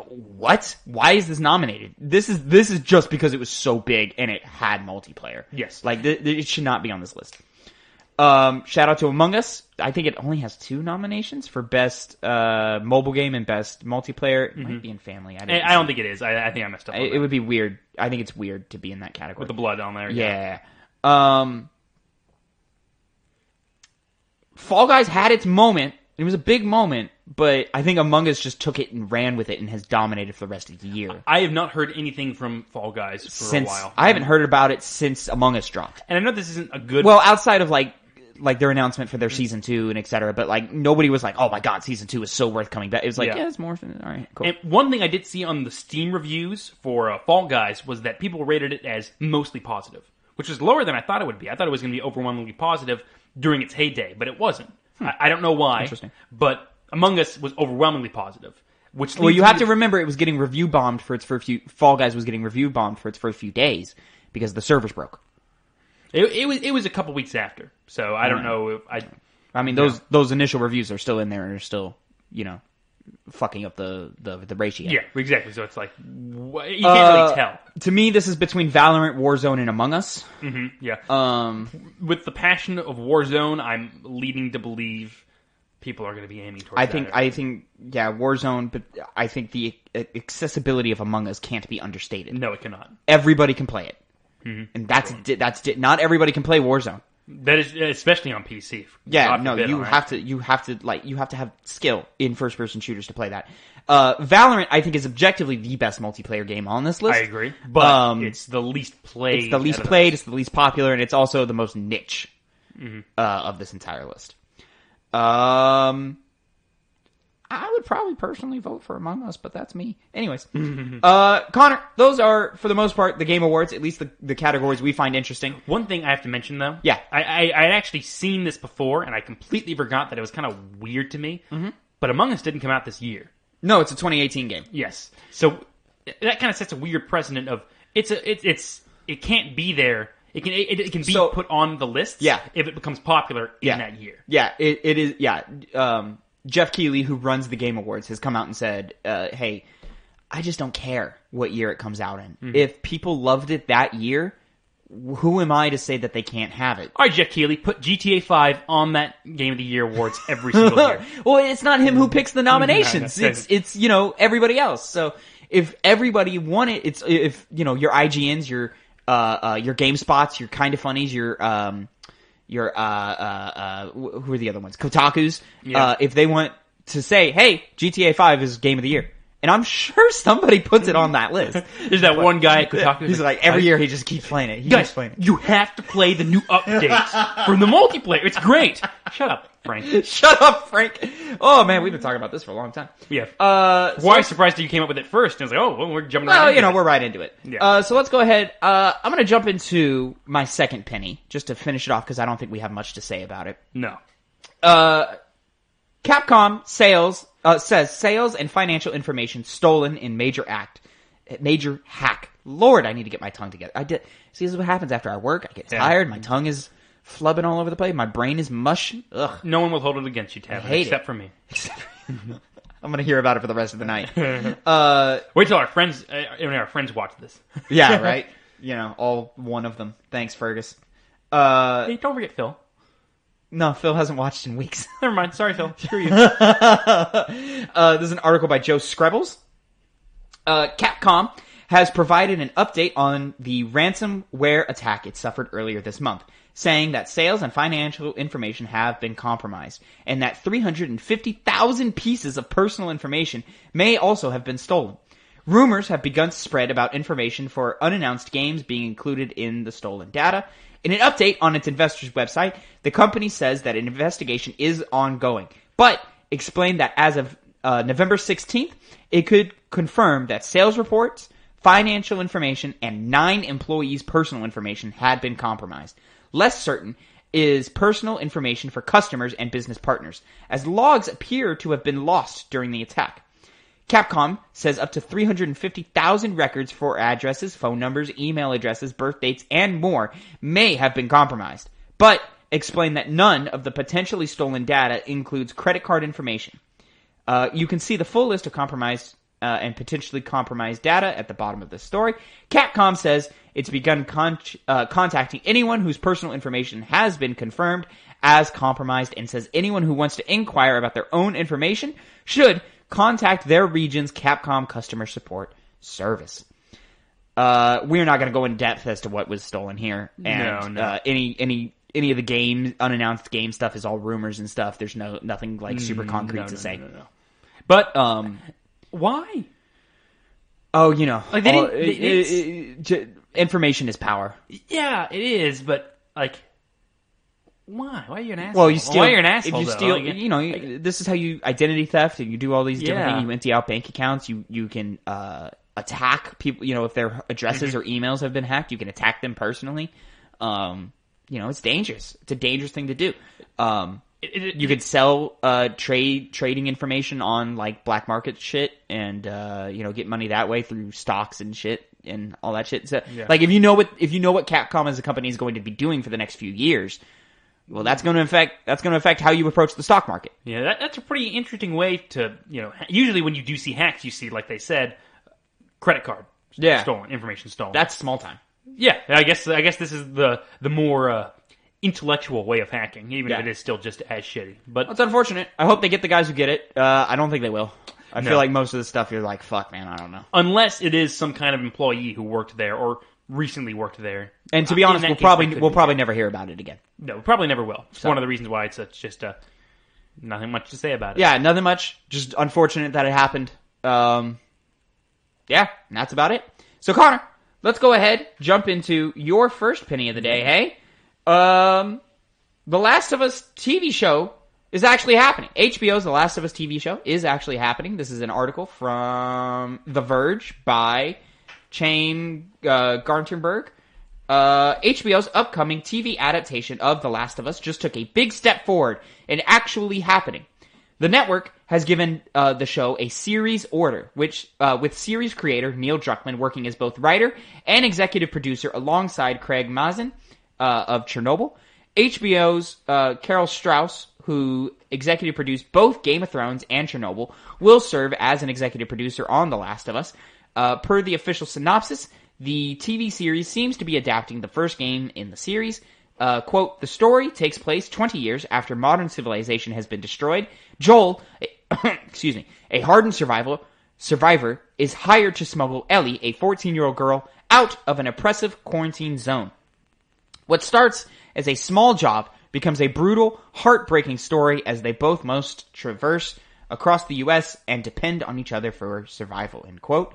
what? Why is this nominated? This is just because it was so big and it had multiplayer.
Yes.
It should not be on this list. Shout out to Among Us. I think it only has 2 nominations for best mobile game and best multiplayer. It might be in family.
I don't think it is. I think I messed up on
It
that.
would be weird. I think it's weird to be in that category.
With the blood on there.
Yeah. Fall Guys had its moment. It was a big moment, but I think Among Us just took it and ran with it and has dominated for the rest of the year.
I have not heard anything from Fall Guys for a while.
I haven't heard about it since Among Us dropped.
And I know this isn't a good...
Well, outside of like their announcement for their season 2 and etc. But nobody was like, "Oh my god, season 2 is so worth coming back." It was like,
Yeah.
"Yeah, it's more." All right, cool.
And one thing I did see on the Steam reviews for Fall Guys was that people rated it as mostly positive, which is lower than I thought it would be. I thought it was going to be overwhelmingly positive during its heyday, but it wasn't. I don't know why.
Interesting.
But Among Us was overwhelmingly positive. Which
Well, you have to remember it was getting review bombed for its first few. Fall Guys was getting review bombed for its first few days because the servers broke.
It was a couple weeks after, so I don't know if
I mean, those initial reviews are still in there and are still, fucking up the ratio.
Yeah, exactly. So it's like you can't really tell.
To me, this is between Valorant, Warzone, and Among Us.
Yeah. With the passion of Warzone, I'm leading to believe people are going to be aiming towards.
I think, Warzone, but I think the accessibility of Among Us can't be understated.
No, it cannot.
Everybody can play it, and that's not everybody can play Warzone.
That is especially on PC.
Yeah,
God
no,
forbid,
you
all right?
have to have skill in first person shooters to play that. Valorant, I think, is objectively the best multiplayer game on this list.
I agree, but it's the least played.
It's the least played, it's the least popular, and it's also the most niche of this entire list. I would probably personally vote for Among Us, but that's me. Anyways, Connor, those are, for the most part, the Game Awards, at least the categories we find interesting.
One thing I have to mention, though.
Yeah.
I had actually seen this before, and I completely forgot that it was kind of weird to me. But Among Us didn't come out this year.
No, it's a 2018 game.
Yes. So that kind of sets a weird precedent of it can't be there. It can be put on the list.
Yeah.
If it becomes popular in that year.
Yeah, it is. Yeah. Jeff Keighley, who runs the Game Awards, has come out and said, hey, I just don't care what year it comes out in. If people loved it that year, who am I to say that they can't have it?
All right, Jeff Keighley, put GTA 5 on that Game of the Year awards every single year.
Well, it's not him who picks the nominations. It's everybody else. So if everybody won it, if your IGNs, your GameSpots, your Kinda Funnies, your who are the other ones? Kotakus.
Yeah.
If they want to say, hey, GTA 5 is Game of the Year. And I'm sure somebody puts it on that list.
There's that one guy at Kotaku.
He's like, every year he just keeps playing it.
Guys, you have to play the new updates from the multiplayer. It's great. Shut up, Frank.
Shut up, Frank. Oh, man, we've been talking about this for a long time.
Yeah. Why I was surprised that you came up with it first. And I was like, oh, well, we're jumping right into it.
We're right into it.
Yeah.
So let's go ahead. I'm going to jump into my second penny, just to finish it off, because I don't think we have much to say about it.
No.
Capcom says sales and financial information stolen in major hack. Lord, I need to get my tongue together. See, this is what happens after I work. I get tired. My tongue is flubbing all over the place. My brain is mush. Ugh.
No one will hold it against you, Tavin, except for me.
I'm going to hear about it for the rest of the night.
Wait till our friends watch this.
Yeah, right? All one of them. Thanks, Fergus.
Hey, don't forget Phil.
No, Phil hasn't watched in weeks.
Never mind. Sorry, Phil. Screw you.
There's an article by Joe Screbbles. Capcom has provided an update on the ransomware attack it suffered earlier this month, saying that sales and financial information have been compromised, and that 350,000 pieces of personal information may also have been stolen. Rumors have begun to spread about information for unannounced games being included in the stolen data. In an update on its investors' website, the company says that an investigation is ongoing, but explained that as of November 16th, it could confirm that sales reports, financial information, and 9 employees' personal information had been compromised. Less certain is personal information for customers and business partners, as logs appear to have been lost during the attack. Capcom says up to 350,000 records for addresses, phone numbers, email addresses, birth dates, and more may have been compromised, but explained that none of the potentially stolen data includes credit card information. You can see the full list of compromised and potentially compromised data at the bottom of this story. Capcom says it's begun contacting anyone whose personal information has been confirmed as compromised, and says anyone who wants to inquire about their own information should contact their region's Capcom customer support service. We're not going to go in depth as to what was stolen here, and
no.
Any of the unannounced game stuff is all rumors and stuff. There's nothing like super concrete to say.
No. But why?
Oh,
like
information is power.
Yeah, it is, but like, why? Why are you an asshole?
Well, you steal.
Why are you an asshole?
If you steal, this is how you identity theft, and you do all these different things. You empty out bank accounts. You can attack people. If their addresses or emails have been hacked, you can attack them personally. It's dangerous. It's a dangerous thing to do. You could sell trading information on like black market shit, and get money that way through stocks and shit and all that shit. So, like if you know what Capcom as a company is going to be doing for the next few years, well, that's going to affect how you approach the stock market.
Yeah, that's a pretty interesting way to Usually when you do see hacks, you see, like they said, credit card stolen, information stolen.
That's small time.
Yeah, I guess this is the more intellectual way of hacking, even if it is still just as shitty. But
it's unfortunate. I hope they get the guys who get it. I don't think they will. I feel like most of the stuff you're like, fuck, man, I don't know.
Unless it is some kind of employee who worked there or recently worked there.
And to be honest, we'll probably never hear about it again.
No, we probably never will. It's one of the reasons why it's just nothing much to say about it.
Yeah, nothing much. Just unfortunate that it happened. And that's about it. So, Connor, let's go ahead, jump into your first penny of the day, hey? The Last of Us TV show is actually happening. HBO's The Last of Us TV show is actually happening. This is an article from The Verge by Chaim Gartenberg. HBO's upcoming TV adaptation of The Last of Us just took a big step forward in actually happening. The network has given the show a series order, which with series creator Neil Druckmann working as both writer and executive producer alongside Craig Mazin of Chernobyl. HBO's Carol Strauss, who executive produced both Game of Thrones and Chernobyl, will serve as an executive producer on The Last of Us. Per the official synopsis,
the TV series seems to be adapting the first game in the series. Quote, the story takes place 20 years after modern civilization has been destroyed. Joel, excuse me, a hardened survivor, is hired to smuggle Ellie, a 14-year-old girl, out of an oppressive quarantine zone. What starts as a small job becomes a brutal, heartbreaking story as they both must traverse across the U.S. and depend on each other for survival, end quote.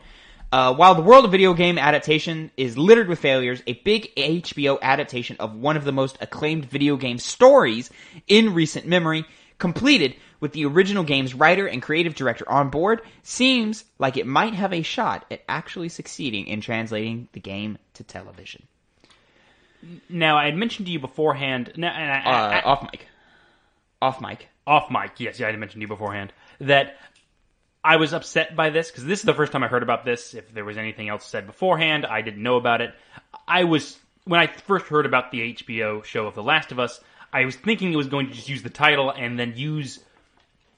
While the world of video game adaptation is littered with failures, a big HBO adaptation of one of the most acclaimed video game stories in recent memory, completed with the original game's writer and creative director on board, seems like it might have a shot at actually succeeding in translating the game to television.
Now, I had mentioned to you beforehand...
Off mic.
Off mic, yes, I had mentioned to you beforehand, that I was upset by this, because this is the first time I heard about this. If there was anything else said beforehand, I didn't know about it. When I first heard about the HBO show of The Last of Us, I was thinking it was going to just use the title and then use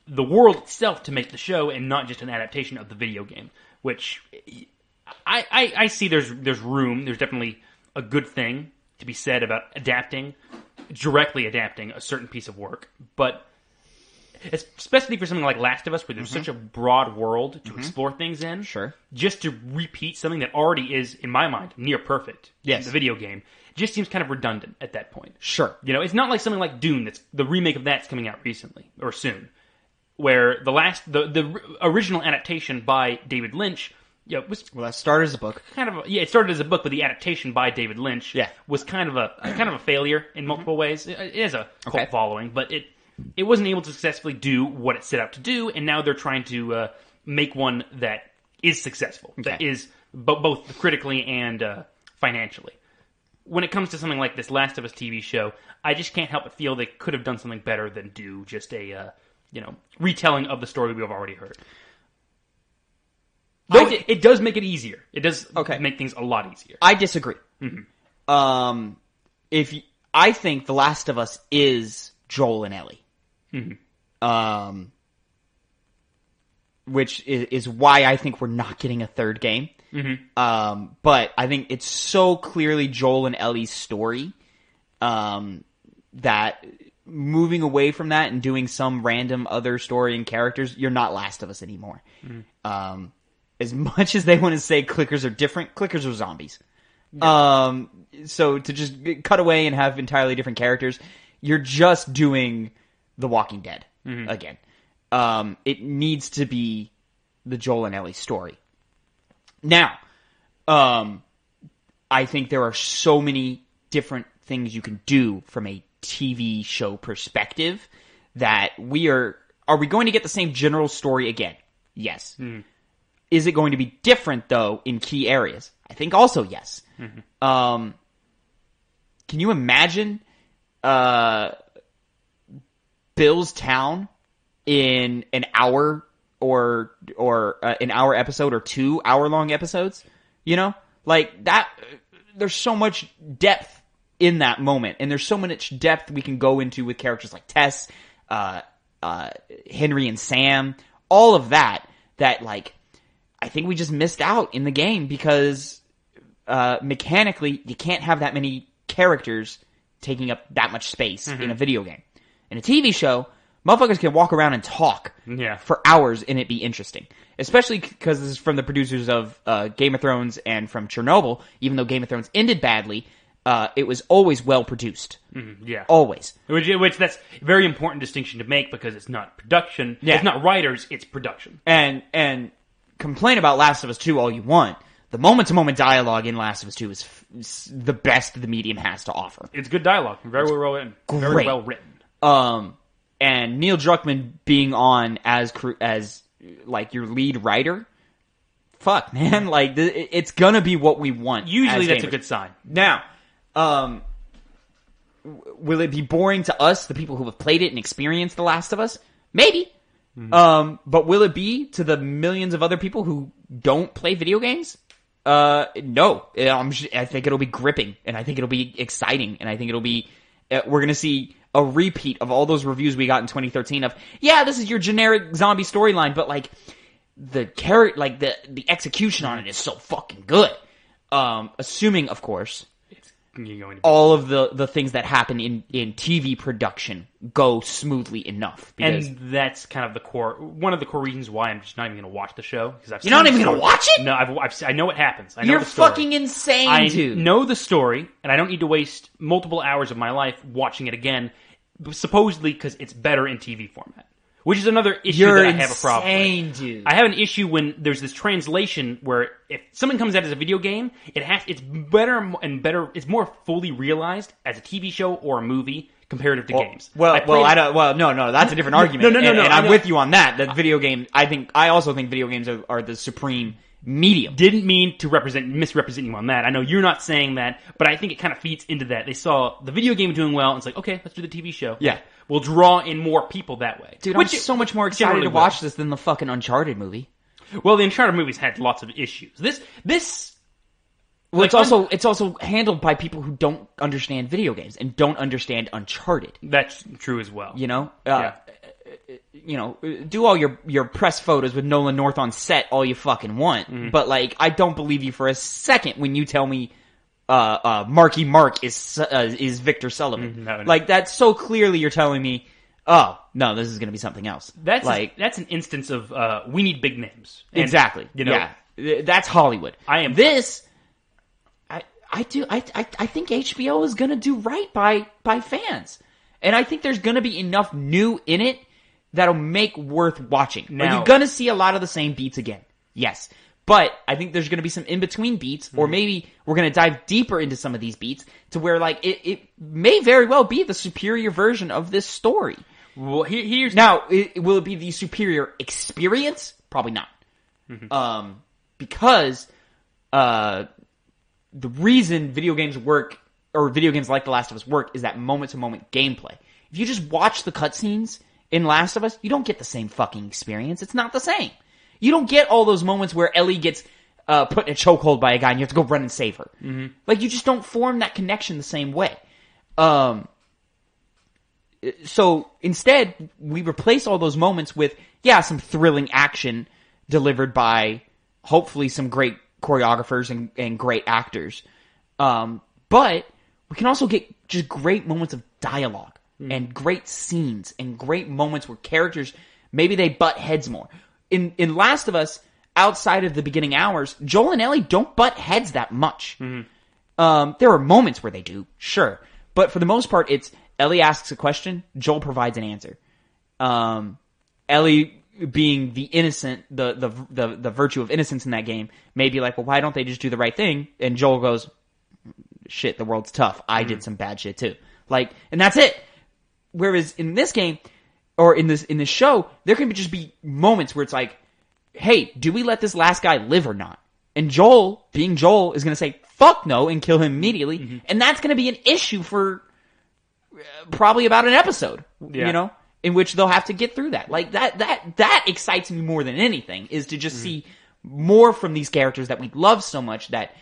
the world itself to make the show and not just an adaptation of the video game, which I see there's room, there's definitely a good thing to be said about directly adapting a certain piece of work, but especially for something like Last of Us, where there's such a broad world to explore things in.
Sure.
Just to repeat something that already is, in my mind, near perfect in the video game, just seems kind of redundant at that point.
Sure.
You know, it's not like something like Dune, the remake of that's coming out recently, or soon, where the original adaptation by David Lynch,
that started as a book.
It started as a book, but the adaptation by David Lynch was kind of a failure in multiple ways. It has a cult following, but it wasn't able to successfully do what it set out to do, and now they're trying to make one that is successful, that is both critically and financially. When it comes to something like this Last of Us TV show, I just can't help but feel they could have done something better than do just a retelling of the story we've already heard. Though it does make it easier. It does make things a lot easier.
I disagree.
Mm-hmm.
I think The Last of Us is Joel and Ellie.
Mm-hmm.
Which is why I think we're not getting a third game.
Mm-hmm.
But I think it's so clearly Joel and Ellie's story that moving away from that and doing some random other story and characters, you're not Last of Us anymore.
Mm-hmm.
As much as they want to say clickers are different, clickers are zombies. Yeah. So to just cut away and have entirely different characters, you're just doing The Walking Dead again. It needs to be the Joel and Ellie story. Now, I think there are so many different things you can do from a TV show perspective that are we going to get the same general story again? Yes. Mm. Is it going to be different, though, in key areas? I think also yes. Mm-hmm. Can you imagine Bill's Town in an hour or an hour episode or 2 hour-long episodes? You know? Like, that, there's so much depth in that moment, and there's so much depth we can go into with characters like Tess, Henry and Sam, all of that, like, I think we just missed out in the game because mechanically you can't have that many characters taking up that much space in a video game. In a TV show, motherfuckers can walk around and talk for hours and it be interesting. Especially because this is from the producers of Game of Thrones and from Chernobyl. Even though Game of Thrones ended badly, it was always well produced.
Mm-hmm. Yeah.
Always.
Which that's a very important distinction to make because it's not production. Yeah. It's not writers, it's production.
And complain about Last of Us 2 all you want. The moment-to-moment dialogue in Last of Us 2 is the best the medium has to offer.
It's good dialogue. Very well written. Very well written.
And Neil Druckmann being on as like your lead writer, fuck, man, like it's gonna be what we want.
Usually that's a good sign.
Now, will it be boring to us, the people who have played it and experienced The Last of Us? Maybe. Mm-hmm. But will it be to the millions of other people who don't play video games? No. I think it'll be gripping, and I think it'll be exciting, and I think it'll be. We're gonna see a repeat of all those reviews we got in 2013 of, this is your generic zombie storyline, but like the execution on it is so fucking good.
assuming, of course,
You're going to be
all of the things that happen in TV production go smoothly enough. Because
and that's kind of one of the core reasons why I'm just not even going to watch the show. Because
you're not even going to watch it?
No, I know what happens. I know
You're
the story.
fucking insane,
I
dude.
know the story, and I don't need to waste multiple hours of my life watching it again, supposedly because it's better in TV format. Which is another issue that I have a problem with.
You're insane, dude.
I have an issue when there's this translation where if something comes out as a video game, it's better and better. It's more fully realized as a TV show or a movie comparative to games.
No, that's a different argument.
No.
And I'm with you on that. That video game, I also think video games are the supreme medium.
Didn't mean to misrepresent you on that. I know you're not saying that, but I think it kind of feeds into that. They saw the video game doing well, and it's like, okay, let's do the TV show.
Yeah.
We'll draw in more people that way.
Dude, I'm so much more excited to watch this than the fucking Uncharted movie.
Well, the Uncharted movies had lots of issues.
Well, it's also handled by people who don't understand video games and don't understand Uncharted.
That's true as well.
You know?
Yeah.
You know, do all your press photos with Nolan North on set all you fucking want, but like, I don't believe you for a second when you tell me Marky Mark is Victor Sullivan.
No.
Like, that's so clearly you're telling me, oh, no, this is going to be something else.
That's an instance of we need big names. And,
exactly.
You know,
yeah. That's Hollywood. I think HBO is going to do right by fans. And I think there's going to be enough new in it that'll make worth watching. Now, you're going to see a lot of the same beats again. Yes. But I think there's going to be some in-between beats, or maybe we're going to dive deeper into some of these beats to where, like, it may very well be the superior version of this story.
Well, here's...
Now, will it be the superior experience? Probably not. Because the reason video games work, or video games like The Last of Us work, is that moment-to-moment gameplay. If you just watch the cutscenes in Last of Us, you don't get the same fucking experience. It's not the same. You don't get all those moments where Ellie gets put in a chokehold by a guy and you have to go run and save her. Like, you just don't form that connection the same way. So instead, we replace all those moments with, some thrilling action delivered by hopefully some great choreographers and great actors. But we can also get just great moments of dialogue and great scenes and great moments where characters, maybe they butt heads more. In Last of Us, outside of the beginning hours, Joel and Ellie don't butt heads that much. There are moments where they do, sure. But for the most part, it's Ellie asks a question, Joel provides an answer. Ellie being the innocent, the virtue of innocence in that game, may be like, well, why don't they just do the right thing? And Joel goes, shit, the world's tough. I did some bad shit too. Like, and that's it. Whereas in this game, or in this show, there can just be moments where it's like, hey, do we let this last guy live or not? And Joel, being Joel, is going to say, fuck no, and kill him immediately. And that's going to be an issue for probably about an episode, you know, in which they'll have to get through that. Like, that excites me more than anything, is to just see more from these characters that we love so much that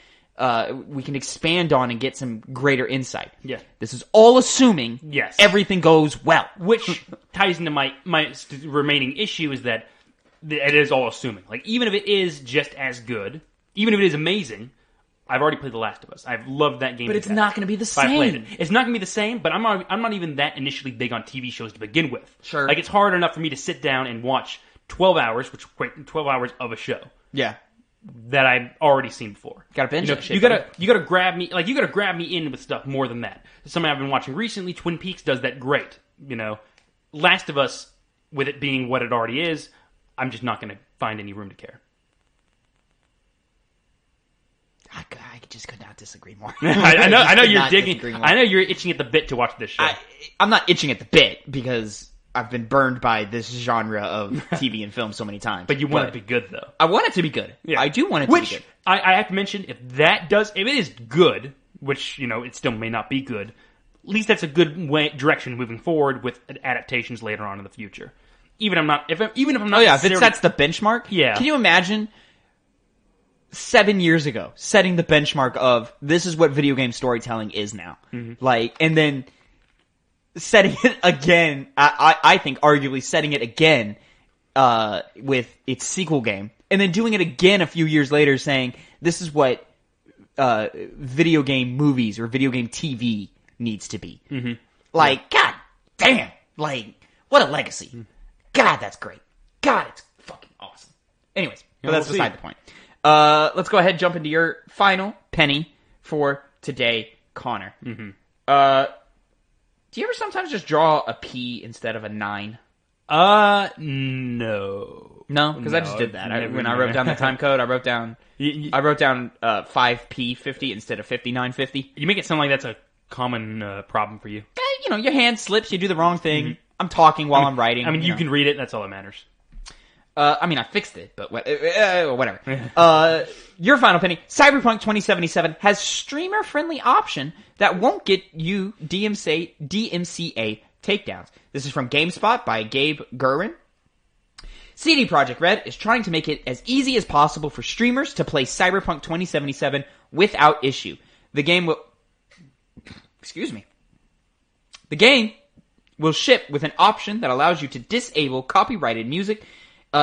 we can expand on and get some greater insight.
Yeah.
This is all assuming everything goes well.
Which ties into my remaining issue is that it is all assuming. Like, even if it is just as good, even if it is amazing, I've already played The Last of Us. I've loved that game.
But it's not going to be the same.
It's not going to be the same, but I'm not even that initially big on TV shows to begin with.
Sure.
Like, it's hard enough for me to sit down and watch 12 hours, which equate 12 hours of a show.
Yeah.
That I've already seen before.
Gotta binge that shit.
You gotta grab me, like, you gotta grab me in with stuff more than that. Something I've been watching recently, Twin Peaks does that great. You know, Last of Us, with it being what it already is, I'm just not gonna find any room to care.
I just could not disagree more.
I know you're digging. I know you're itching at the bit to watch this show.
I'm not itching at the bit because I've been burned by this genre of TV and film so many times.
But you want it to be good, though.
I want it to be good. Yeah. I do want it to be good.
I have to mention, if it is good, which, you know, it still may not be good, at least that's a good direction moving forward with adaptations later on in the future. Even if I'm not. If it
sets the benchmark.
Yeah.
Can you imagine 7 years ago setting the benchmark of this is what video game storytelling is now, like, and then setting it again, I think arguably setting it again with its sequel game, and then doing it again a few years later saying, this is what video game movies or video game TV needs to be.
Mm-hmm.
Like, God damn, like, what a legacy. God, that's great. God, it's fucking awesome. Anyways, but that's beside the point. Let's go ahead and jump into your final penny for today, Connor.
Mm-hmm.
Do you ever sometimes just draw a P instead of a 9?
No.
No, because I just did that. When I wrote down the time code, I wrote down 5P50 instead of 5950.
You make it sound like that's a common problem for you.
Your hand slips, you do the wrong thing. Mm-hmm. I'm talking while I'm writing.
I mean, you can read it. That's all that matters.
I fixed it, but whatever. Your final penny. Cyberpunk 2077 has streamer-friendly option that won't get you DMCA takedowns. This is from GameSpot by Gabe Gurin. CD Projekt Red is trying to make it as easy as possible for streamers to play Cyberpunk 2077 without issue. The game will... Excuse me. The game will ship with an option that allows you to disable copyrighted music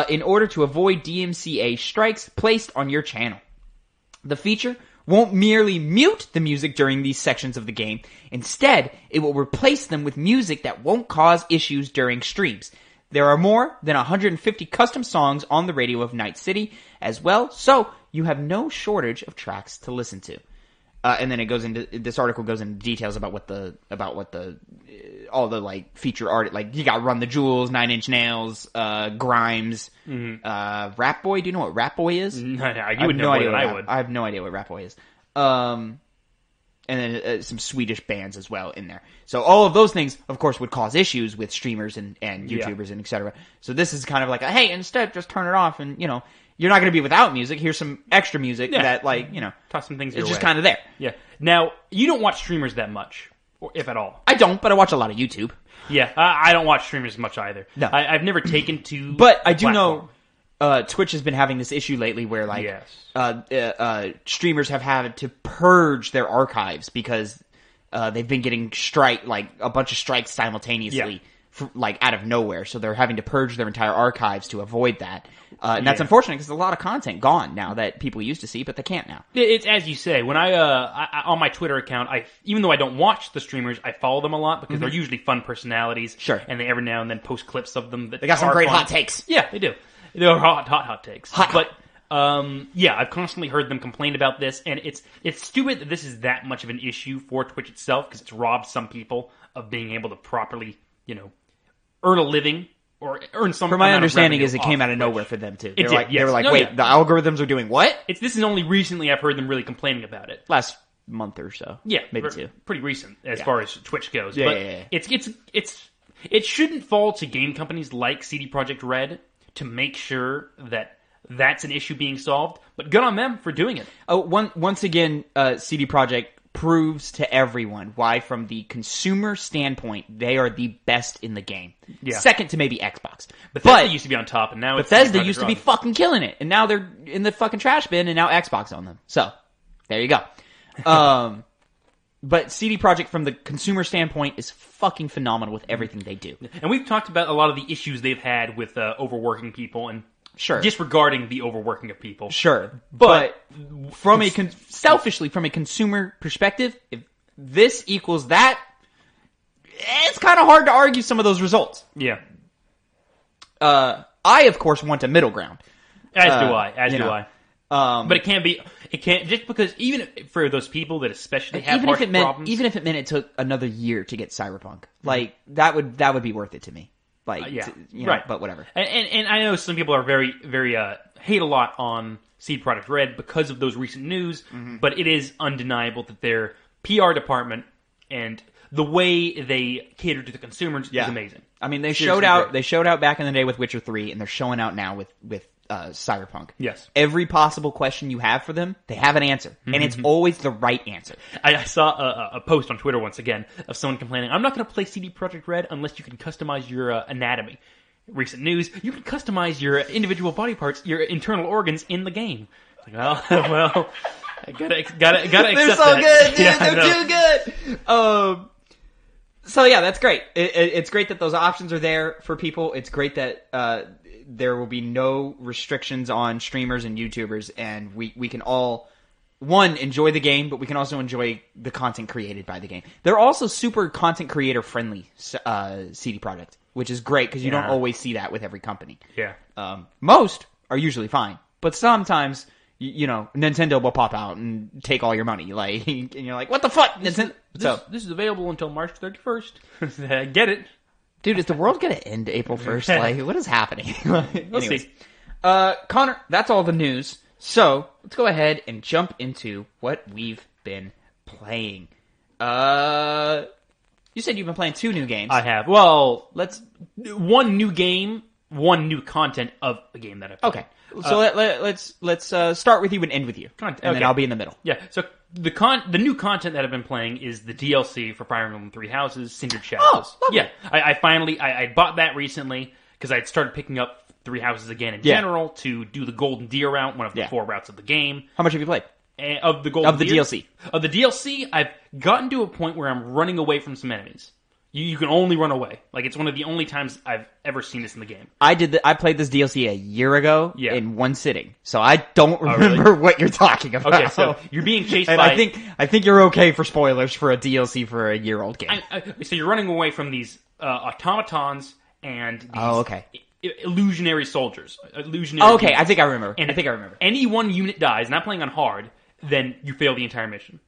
in order to avoid DMCA strikes placed on your channel. The feature won't merely mute the music during these sections of the game. Instead, it will replace them with music that won't cause issues during streams. There are more than 150 custom songs on the radio of Night City as well, so you have no shortage of tracks to listen to. And then this article goes into details about all the like feature art, like you got Run the Jewels, 9 Inch Nails, Grimes, Rap Boy. Do you know what Rap Boy is?
No, you would know more than I would.
I have no idea what Rap Boy is. And then some Swedish bands as well in there. So all of those things, of course, would cause issues with streamers and YouTubers and etc. So this is kind of like, hey, instead just turn it off and you're not going to be without music. Here's some extra music that,
toss some things.
It's just kind of there.
Yeah. Now, you don't watch streamers that much, or if at all.
I don't, but I watch a lot of YouTube.
Yeah, I don't watch streamers much either.
No,
I've never taken to.
But I do know Twitch has been having this issue lately where streamers have had to purge their archives because they've been getting a bunch of strikes simultaneously. Out of nowhere, so they're having to purge their entire archives to avoid that, and that's unfortunate because there's a lot of content gone now that people used to see, but they can't now.
It's as you say. When I on my Twitter account, even though I don't watch the streamers, I follow them a lot because they're usually fun personalities.
Sure,
and they every now and then post clips of them. That
they got some great
fun.
hot takes.
Yeah, they do. They're hot takes. But I've constantly heard them complain about this, and it's stupid that this is that much of an issue for Twitch itself because it's robbed some people of being able to properly, earn a living or earn some.
From my understanding, is it came out of nowhere for them too. They were like, wait, the algorithms are doing what?
This is only recently I've heard them really complaining about it.
Last month or so.
Yeah,
maybe 2.
Pretty recent as far as Twitch goes.
Yeah,
It shouldn't fall to game companies like CD Projekt Red to make sure that that's an issue being solved. But good on them for doing it.
Once again, CD Projekt proves to everyone why, from the consumer standpoint, they are the best in the game.
Yeah.
Second to maybe Xbox.
Bethesda used to be on top, and now
Bethesda used to be fucking killing it, and now they're in the fucking trash bin, and now Xbox on them. So, there you go. But CD Projekt, from the consumer standpoint, is fucking phenomenal with everything they do.
And we've talked about a lot of the issues they've had with overworking people and disregarding the overworking of people.
Sure. But from selfishly, from a consumer perspective, if this equals that, it's kind of hard to argue some of those results.
Yeah.
I, of course, want a middle ground.
As do I. But it can't, just because, even for those people that especially have harsh problems.
Even if it meant it took another year to get Cyberpunk, that would be worth it to me. Right. But whatever.
And I know some people are very, very, hate a lot on CD Projekt Red because of those recent news, but it is undeniable that their PR department and the way they cater to the consumers is amazing.
I mean, they showed out back in the day with Witcher 3, and they're showing out now with Cyberpunk.
Yes.
Every possible question you have for them, they have an answer. And it's always the right answer.
I saw a post on Twitter once again of someone complaining, I'm not going to play CD Projekt Red unless you can customize your anatomy. Recent news, you can customize your individual body parts, your internal organs in the game. It's like, well, I gotta accept that.
They're so good, dude. They're too good. So yeah, that's great. It's great that those options are there for people. It's great that there will be no restrictions on streamers and YouTubers, and we can all one, enjoy the game, but we can also enjoy the content created by the game. They're also super content creator friendly, CD Projekt, which is great because you don't always see that with every company.
Yeah.
Most are usually fine, but sometimes, you know, Nintendo will pop out and take all your money, like, and you're like, what the fuck, Nintendo?
This is available until March 31st. I get it.
Dude, is the world gonna end April 1st? Like, what is happening?
We'll see.
Connor, that's all the news. So, let's go ahead and jump into what we've been playing. You said you've been playing 2 new games.
I have. Well, one new game, one new content of a game that I've played.
Okay. So let's start with you and end with you. And then I'll be in the middle.
Yeah. So the new content that I've been playing is the DLC for Fire Emblem Three Houses, Cindered Shadows.
Oh, lovely.
Yeah. I finally bought that recently because I'd started picking up Three Houses again in general to do the Golden Deer route, one of the 4 routes of the game.
How much have you played?
Of the Golden Deer?
DLC.
Of the DLC, I've gotten to a point where I'm running away from some enemies. You can only run away. Like, it's one of the only times I've ever seen this in the game.
I played this DLC a year ago in one sitting, so I don't remember
really?
what you're talking about.
Okay, so you're being chased
and
by...
I think you're okay for spoilers for a DLC for a year-old game.
So you're running away from these automatons and these illusionary soldiers.
Okay, I think I remember.
And any one unit dies, and I'm playing on hard, then you fail the entire mission.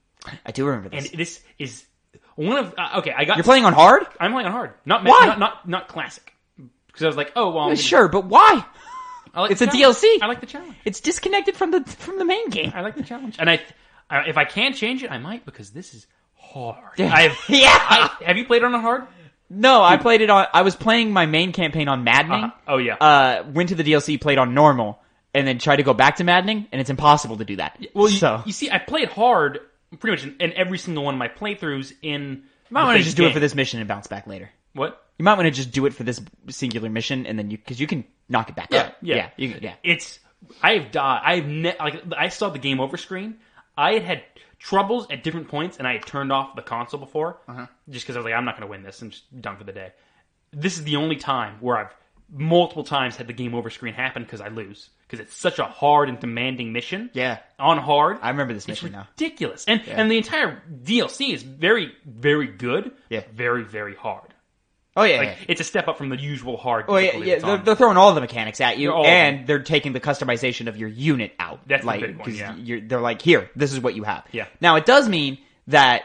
I do remember this.
And this is one of...
You're playing on hard?
I'm playing on hard.
Why?
Not classic. Because I was like, oh, well...
Sure, but why? It's a DLC.
I like the challenge.
It's disconnected from the main game.
I like the challenge. And if I can change it, I might, because this is hard. Have you played on hard?
No, I played it on... I was playing my main campaign on Maddening.
Oh, yeah.
Went to the DLC, played on normal, and then tried to go back to Maddening, and it's impossible to do that.
Well, you see, I played hard pretty much in every single one of my playthroughs in...
You might want to just do it for this mission and bounce back later.
What?
You might want to just do it for this singular mission, and then because you can knock it back up.
Yeah. It's... I saw the game over screen. I had troubles at different points, and I had turned off the console before, just because I was like, I'm not going to win this. I'm just done for the day. This is the only time where I've multiple times had the game over screen happen because I lose. Because it's such a hard and demanding mission.
Yeah.
On hard.
I remember this mission now.
It's ridiculous. And the entire DLC is very, very good.
Yeah.
Very, very hard.
Oh, yeah.
It's a step up from the usual hard.
Oh, yeah. They're throwing all the mechanics at you, and they're taking the customization of your unit out.
That's the big one, yeah.
They're like, here, this is what you have.
Yeah.
Now, it does mean that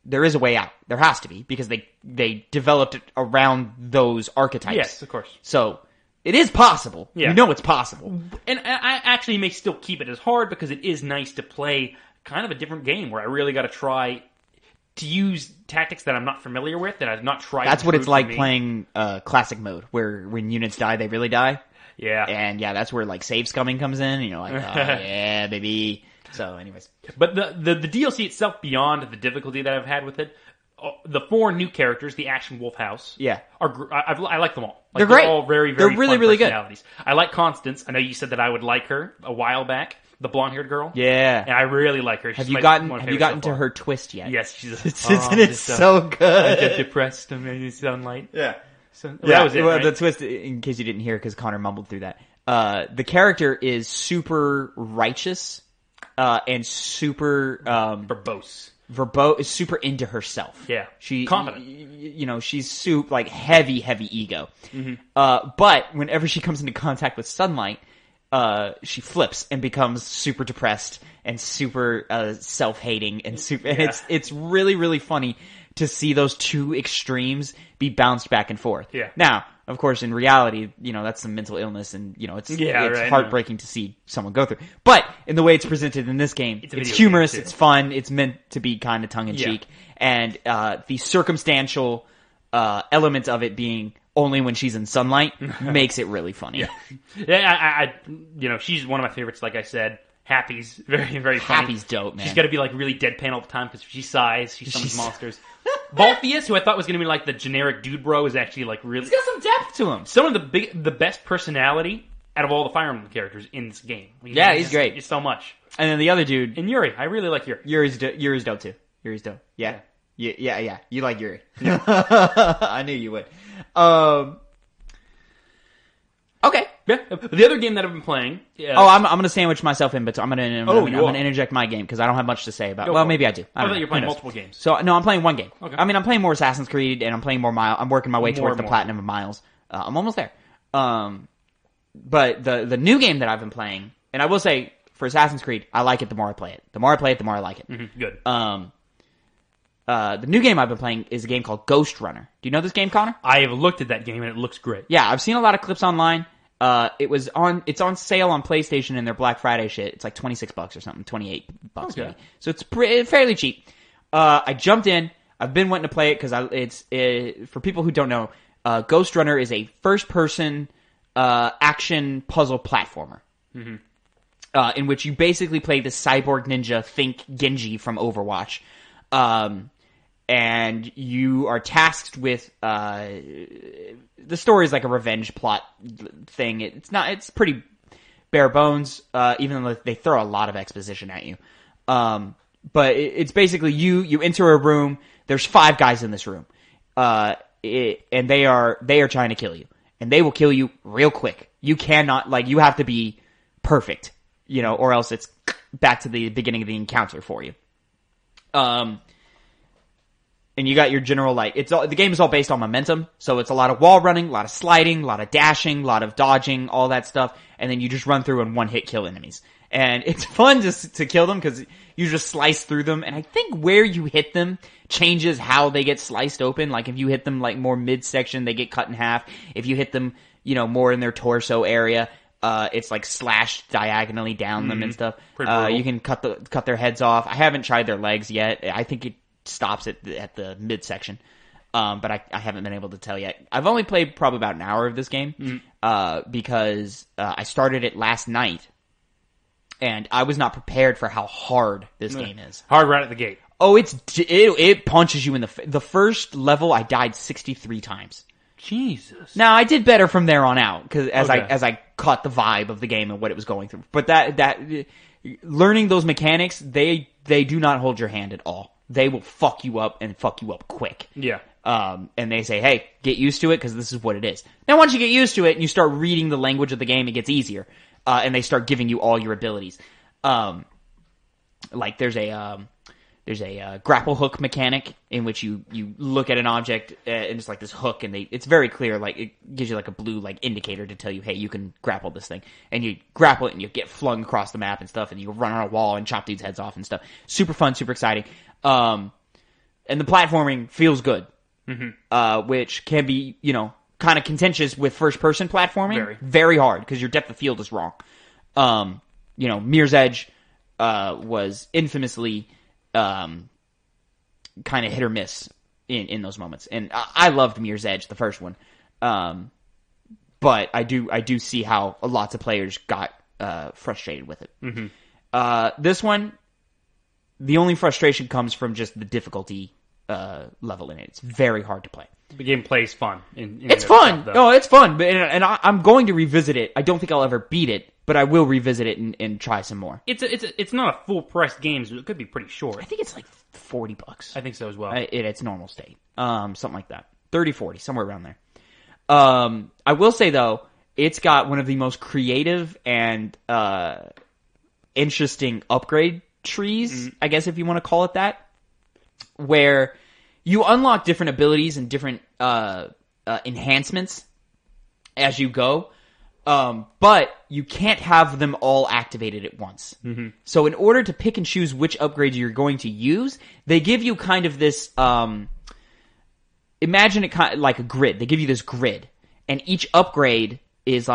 there is a way out. There has to be, because they developed it around those archetypes.
Yes, of course.
So, it is possible.
Yeah.
You know it's possible.
And I actually may still keep it as hard, because it is nice to play kind of a different game, where I really got to try to use tactics that I'm not familiar with, that I've not tried.
That's what it's like playing classic mode, where when units die, they really die.
Yeah.
And that's where like save scumming comes in, and you're like, oh yeah, baby. So anyways.
But the DLC itself, beyond the difficulty that I've had with it, the 4 new characters, the Action Wolf House, I like them all.
They're great.
They're all very, very
They're really,
fun
really good.
personalities. I like Constance. I know you said that I would like her a while back. The blonde-haired girl.
Yeah.
And I really like her.
Have you gotten to her twist yet?
Yes. She's
Isn't it so good?
I get depressed in sunlight.
Yeah.
So, that was it, right?
The twist, in case you didn't hear, because Connor mumbled through that, the character is super righteous, and super,
verbose.
Is super into herself.
Yeah.
Confident. She's like heavy ego.
Mm-hmm.
But whenever she comes into contact with sunlight, she flips and becomes super depressed and super self-hating and it's really, really funny to see those two extremes be bounced back and forth.
Yeah.
Now, of course, in reality, that's some mental illness, and it's heartbreaking to see someone go through. But in the way it's presented in this game, it's humorous, it's fun, it's meant to be kind of tongue in cheek, and the circumstantial element of it being only when she's in sunlight makes it really funny.
She's one of my favorites. Like I said, Happy's very, very funny.
Happy's dope, man.
She's got to be like really deadpan all the time because she sighs. She summons monsters. Voltheus, who I thought was going to be like the generic dude bro, is actually like really.
He's got some depth to him.
Some of the best personality out of all the Fire Emblem characters in this game.
He's great.
It's so much.
And then the other dude,
and Yuri, I really like Yuri.
Yuri's dope too. Yuri's dope. Yeah. You like Yuri. I knew you would. Okay.
Yeah. The other game that I've been playing.
Oh, I'm going to sandwich myself in, but I'm going to
are.
interject my game because I don't have much to say about.
Go
Well,
for
maybe
it.
I do.
I
don't
thought
know.
you were playing
Who knows?
multiple games.
So no, I'm playing one game.
Okay.
I mean, I'm playing more Assassin's Creed and I'm playing more I'm working my way towards the
more.
platinum of Miles. I'm almost there. But the new game that I've been playing, and I will say for Assassin's Creed, I like it the more I play it. The more I play it, the more I like it.
Mm-hmm. Good.
The new game I've been playing is a game called Ghost Runner. Do you know this game, Connor?
I have looked at that game and it looks great.
Yeah, I've seen a lot of clips online. It's on sale on PlayStation in their Black Friday shit. It's like $26 or something, $28 maybe. So it's fairly cheap. I jumped in. I've been wanting to play it because for people who don't know, Ghost Runner is a first-person action puzzle platformer. Mm-hmm. In which you basically play the cyborg ninja, think Genji from Overwatch. And you are tasked with the story is like a revenge plot thing. It's pretty bare bones, even though they throw a lot of exposition at you. But it's basically you enter a room. There's 5 guys in this room, and they are trying to kill you, and they will kill you real quick. You cannot you have to be perfect, or else it's back to the beginning of the encounter for you. And you got your general, the game is all based on momentum, so it's a lot of wall running, a lot of sliding, a lot of dashing, a lot of dodging, all that stuff, and then you just run through and one-hit kill enemies. And it's fun to kill them, because you just slice through them, and I think where you hit them changes how they get sliced open. Like, if you hit them, more mid-section, they get cut in half. If you hit them, more in their torso area, it's slashed diagonally down them and stuff. You can cut their heads off. I haven't tried their legs yet. I think it stops at the midsection, but I haven't been able to tell yet. I've only played probably about an hour of this game because I started it last night, and I was not prepared for how hard this game is.
Hard right at the gate.
Oh, it punches you in the first level. I died 63 times.
Jesus.
Now I did better from there on out because as I caught the vibe of the game and what it was going through. But that learning those mechanics, they do not hold your hand at all. They will fuck you up and fuck you up quick.
Yeah.
And they say, hey, get used to it because this is what it is. Now, once you get used to it and you start reading the language of the game, it gets easier. And they start giving you all your abilities. There's a grapple hook mechanic in which you look at an object and it's like this hook, and it's very clear. It gives you a blue indicator to tell you, hey, you can grapple this thing, and you grapple it and you get flung across the map and stuff, and you run on a wall and chop dudes' heads off and stuff. Super fun, super exciting. And the platforming feels good, which can be kind of contentious with first-person platforming. Very hard because your depth of field is wrong. Mirror's Edge was infamously kind of hit or miss in those moments, and I loved Mirror's Edge, the first one, but I do see how lots of players got frustrated with it. This one, the only frustration comes from just the difficulty level in it. It's very hard to play.
The gameplay is fun.
It's fun. No, it's fun, and I'm going to revisit it. I don't think I'll ever beat it, but I will revisit it and try some more.
It's not a full priced game, so it could be pretty short.
I think it's $40.
I think so as well.
It's normal state, something like that, 30, 40, somewhere around there. I will say though, it's got one of the most creative and interesting upgrade trees, I guess if you want to call it that, where you unlock different abilities and different enhancements as you go. But you can't have them all activated at once. So in order to pick and choose which upgrades you're going to use, they give you kind of this, imagine it kind of like a grid. They give you this grid, and each upgrade is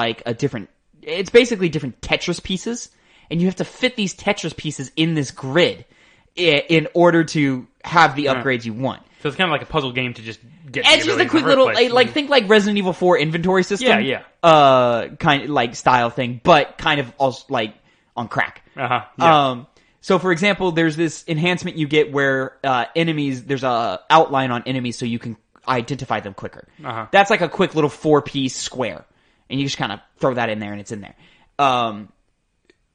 it's basically different Tetris pieces, and you have to fit these Tetris pieces in this grid in order to have the upgrades you want.
So it's kind of like a puzzle game to just get.
It's just a quick little, think like Resident Evil 4 inventory system.
Yeah.
Kind of style thing, but kind of also on crack.
Yeah.
So for example, there's this enhancement you get where enemies, there's a outline on enemies so you can identify them quicker. That's like a quick little 4-piece square, and you just kind of throw that in there and it's in there.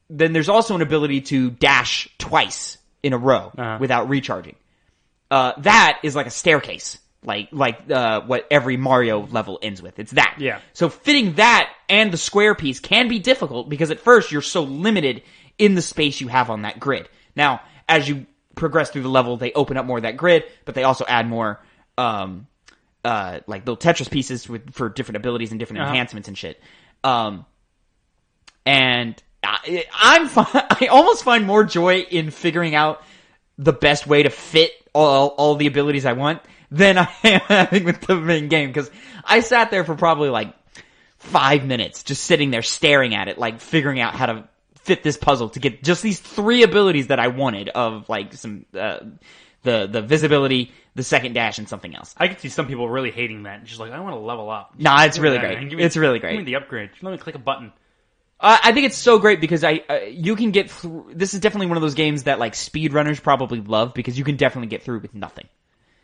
Then there's also an ability to dash twice in a row without recharging. That is like a staircase.
what every Mario level ends with. It's that.
Yeah.
So fitting that and the square piece can be difficult because at first you're so limited in the space you have on that grid. Now, as you progress through the level, they open up more of that grid, but they also add more, little Tetris pieces for different abilities and different enhancements and shit. And I almost find more joy in figuring out the best way to fit all the abilities I want than I am having with the main game. Because I sat there for probably like 5 minutes just sitting there staring at it, like figuring out how to fit this puzzle to get just these 3 abilities that I wanted of like some the visibility, the second dash, and something else.
I could see some people really hating that. Just like, I want to level up.
Nah, it's really great. It's really great.
Give me the upgrade. Just let me click a button.
I think it's so great because you can get through. This is definitely one of those games that like speedrunners probably love because you can definitely get through with nothing.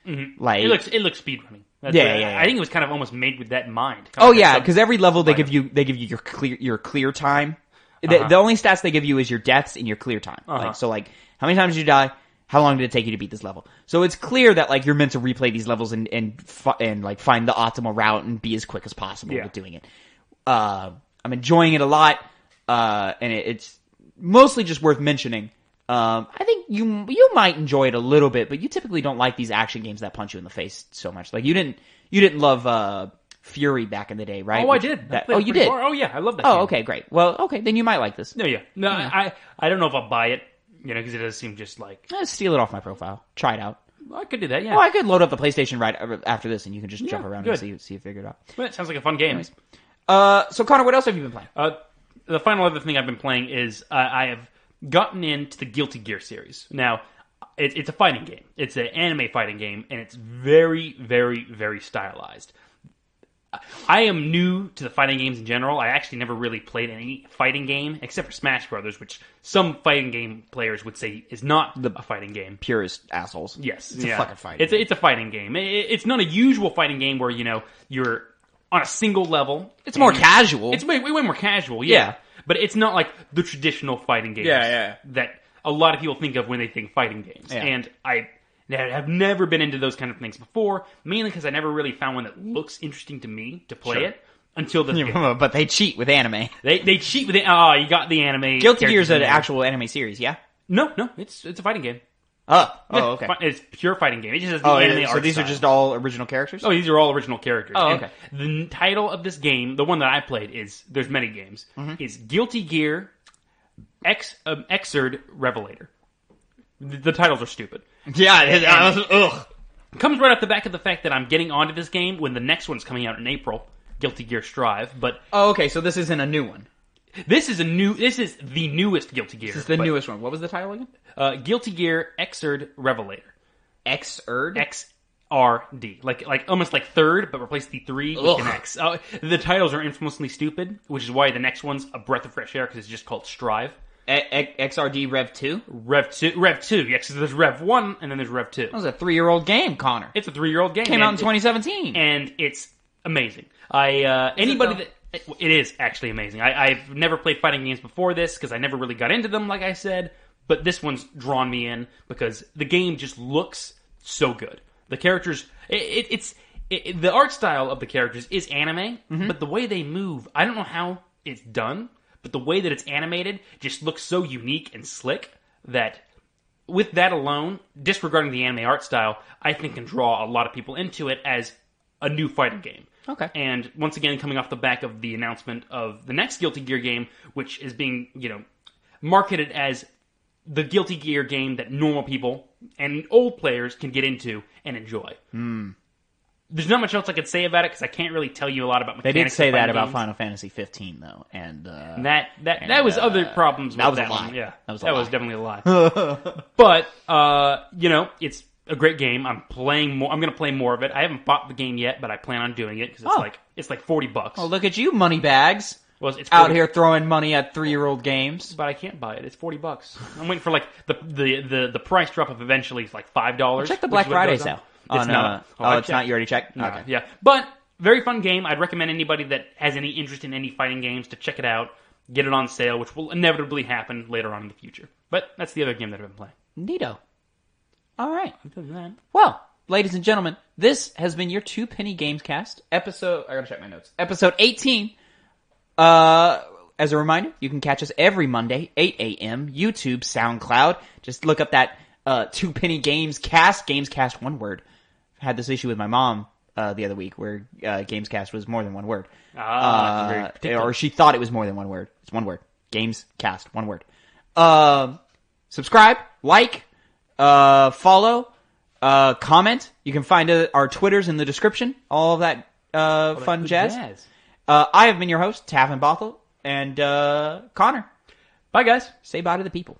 Mm-hmm.
Like
it looks speedrunning.
Yeah.
I think it was kind of almost made with that in mind.
Oh yeah, because every level they give you your clear time. The only stats they give you is your deaths and your clear time. Like how many times did you die? How long did it take you to beat this level? So it's clear that like you're meant to replay these levels and like find the optimal route and be as quick as possible with doing it. I'm enjoying it a lot, and it's mostly just worth mentioning. I think you might enjoy it a little bit, but you typically don't like these action games that punch you in the face so much. Like you didn't love Fury back in the day, right?
Oh, I did.
You did.
Oh, yeah, I love that.
Oh,
game.
okay, great. Well, okay, then you might like this.
No, I don't know if I'll buy it, because it does seem just like
steal it off my profile. Try it out.
I could do that. Yeah.
Oh, I could load up the PlayStation right after this, and you can just jump around and see you figure it out.
Well, it sounds like a fun game.
Anyways. So Connor, what else have you been playing?
The final other thing I've been playing is I have gotten into the Guilty Gear series. Now, it's a fighting game. It's an anime fighting game, and it's very, very, very stylized. I am new to the fighting games in general. I actually never really played any fighting game, except for Smash Brothers, which some fighting game players would say is not a fighting game.
Purest assholes.
Yes.
It's a fucking fighting game.
It's a fighting game. It's not a usual fighting game where, you're on a single level.
It's more casual.
It's way more casual, yeah. But it's not like the traditional fighting games that a lot of people think of when they think fighting games.
Yeah.
And I have never been into those kind of things before, mainly because I never really found one that looks interesting to me to play it until this game.
But they cheat with anime.
They cheat with it. Oh, you got the anime.
Guilty Gear is an actual anime series, yeah?
No, it's a fighting game.
Oh, okay.
It's pure fighting game. It just has the anime art
so these
style.
are just all original characters?
Oh, these are all original characters.
Oh,
and
okay.
The title of this game, the one that I played, there's many games, is Guilty Gear Xrd Revelator. The titles are stupid.
Yeah, ugh.
It comes right off the back of the fact that I'm getting onto this game when the next one's coming out in April, Guilty Gear Strive. But
okay, so this isn't a new one.
This is the newest Guilty Gear.
This is the newest one. What was the title again?
Guilty Gear Xrd Revelator.
Xrd?
XRD. Like almost like third, but replace the 3 with an X. The titles are infamously stupid, which is why the next one's a breath of fresh air because it's just called Strive.
XRD Rev 2?
Rev 2, yeah, because there's Rev 1 and then there's Rev 2.
That was a 3-year-old game, Connor.
It's a 3-year-old game.
Came out in 2017.
And it's amazing. It is actually amazing. I've never played fighting games before this because I never really got into them, like I said, but this one's drawn me in because the game just looks so good. The characters, the art style of the characters is anime, but the way they move, I don't know how it's done, but the way that it's animated just looks so unique and slick that with that alone, disregarding the anime art style, I think can draw a lot of people into it as a new fighting game.
Okay.
And once again, coming off the back of the announcement of the next Guilty Gear game, which is being, marketed as the Guilty Gear game that normal people and old players can get into and enjoy. There's not much else I could say about it because I can't really tell you a lot about mechanics.
They did say that about
games.
Final Fantasy 15 though, and
that was other problems.
That
with
was a lie.
One. Yeah,
that
was definitely a lie. But it's a great game. I'm going to play more of it. I haven't bought the game yet, but I plan on doing it because it's like $40.
Oh, look at you, money bags!
Well, it's
out here throwing money at 3-year-old games.
But I can't buy it. It's $40. I'm waiting for like the price drop of eventually it's like $5.
Well, check the Black Friday sale.
It's not.
It's not. You already checked?
No,
okay.
Yeah. But very fun game. I'd recommend anybody that has any interest in any fighting games to check it out. Get it on sale, which will inevitably happen later on in the future. But that's the other game that I've been playing.
Neato. All right.
Other than that,
well,
ladies and gentlemen, this has been your Two Penny Gamescast episode. I gotta check my notes. Episode 18. As a reminder, you can catch us every Monday, 8 a.m. YouTube, SoundCloud. Just look up that Two Penny Gamescast. Gamescast, one word. I had this issue with my mom the other week where Gamescast was more than one word. Or she thought it was more than one word. It's one word. Gamescast, one word. Subscribe, like, follow, comment. You can find our Twitters in the description. All of that fun jazz. I have been your host, Tavin Bothel, and Connor.
Bye, guys.
Say bye to the people.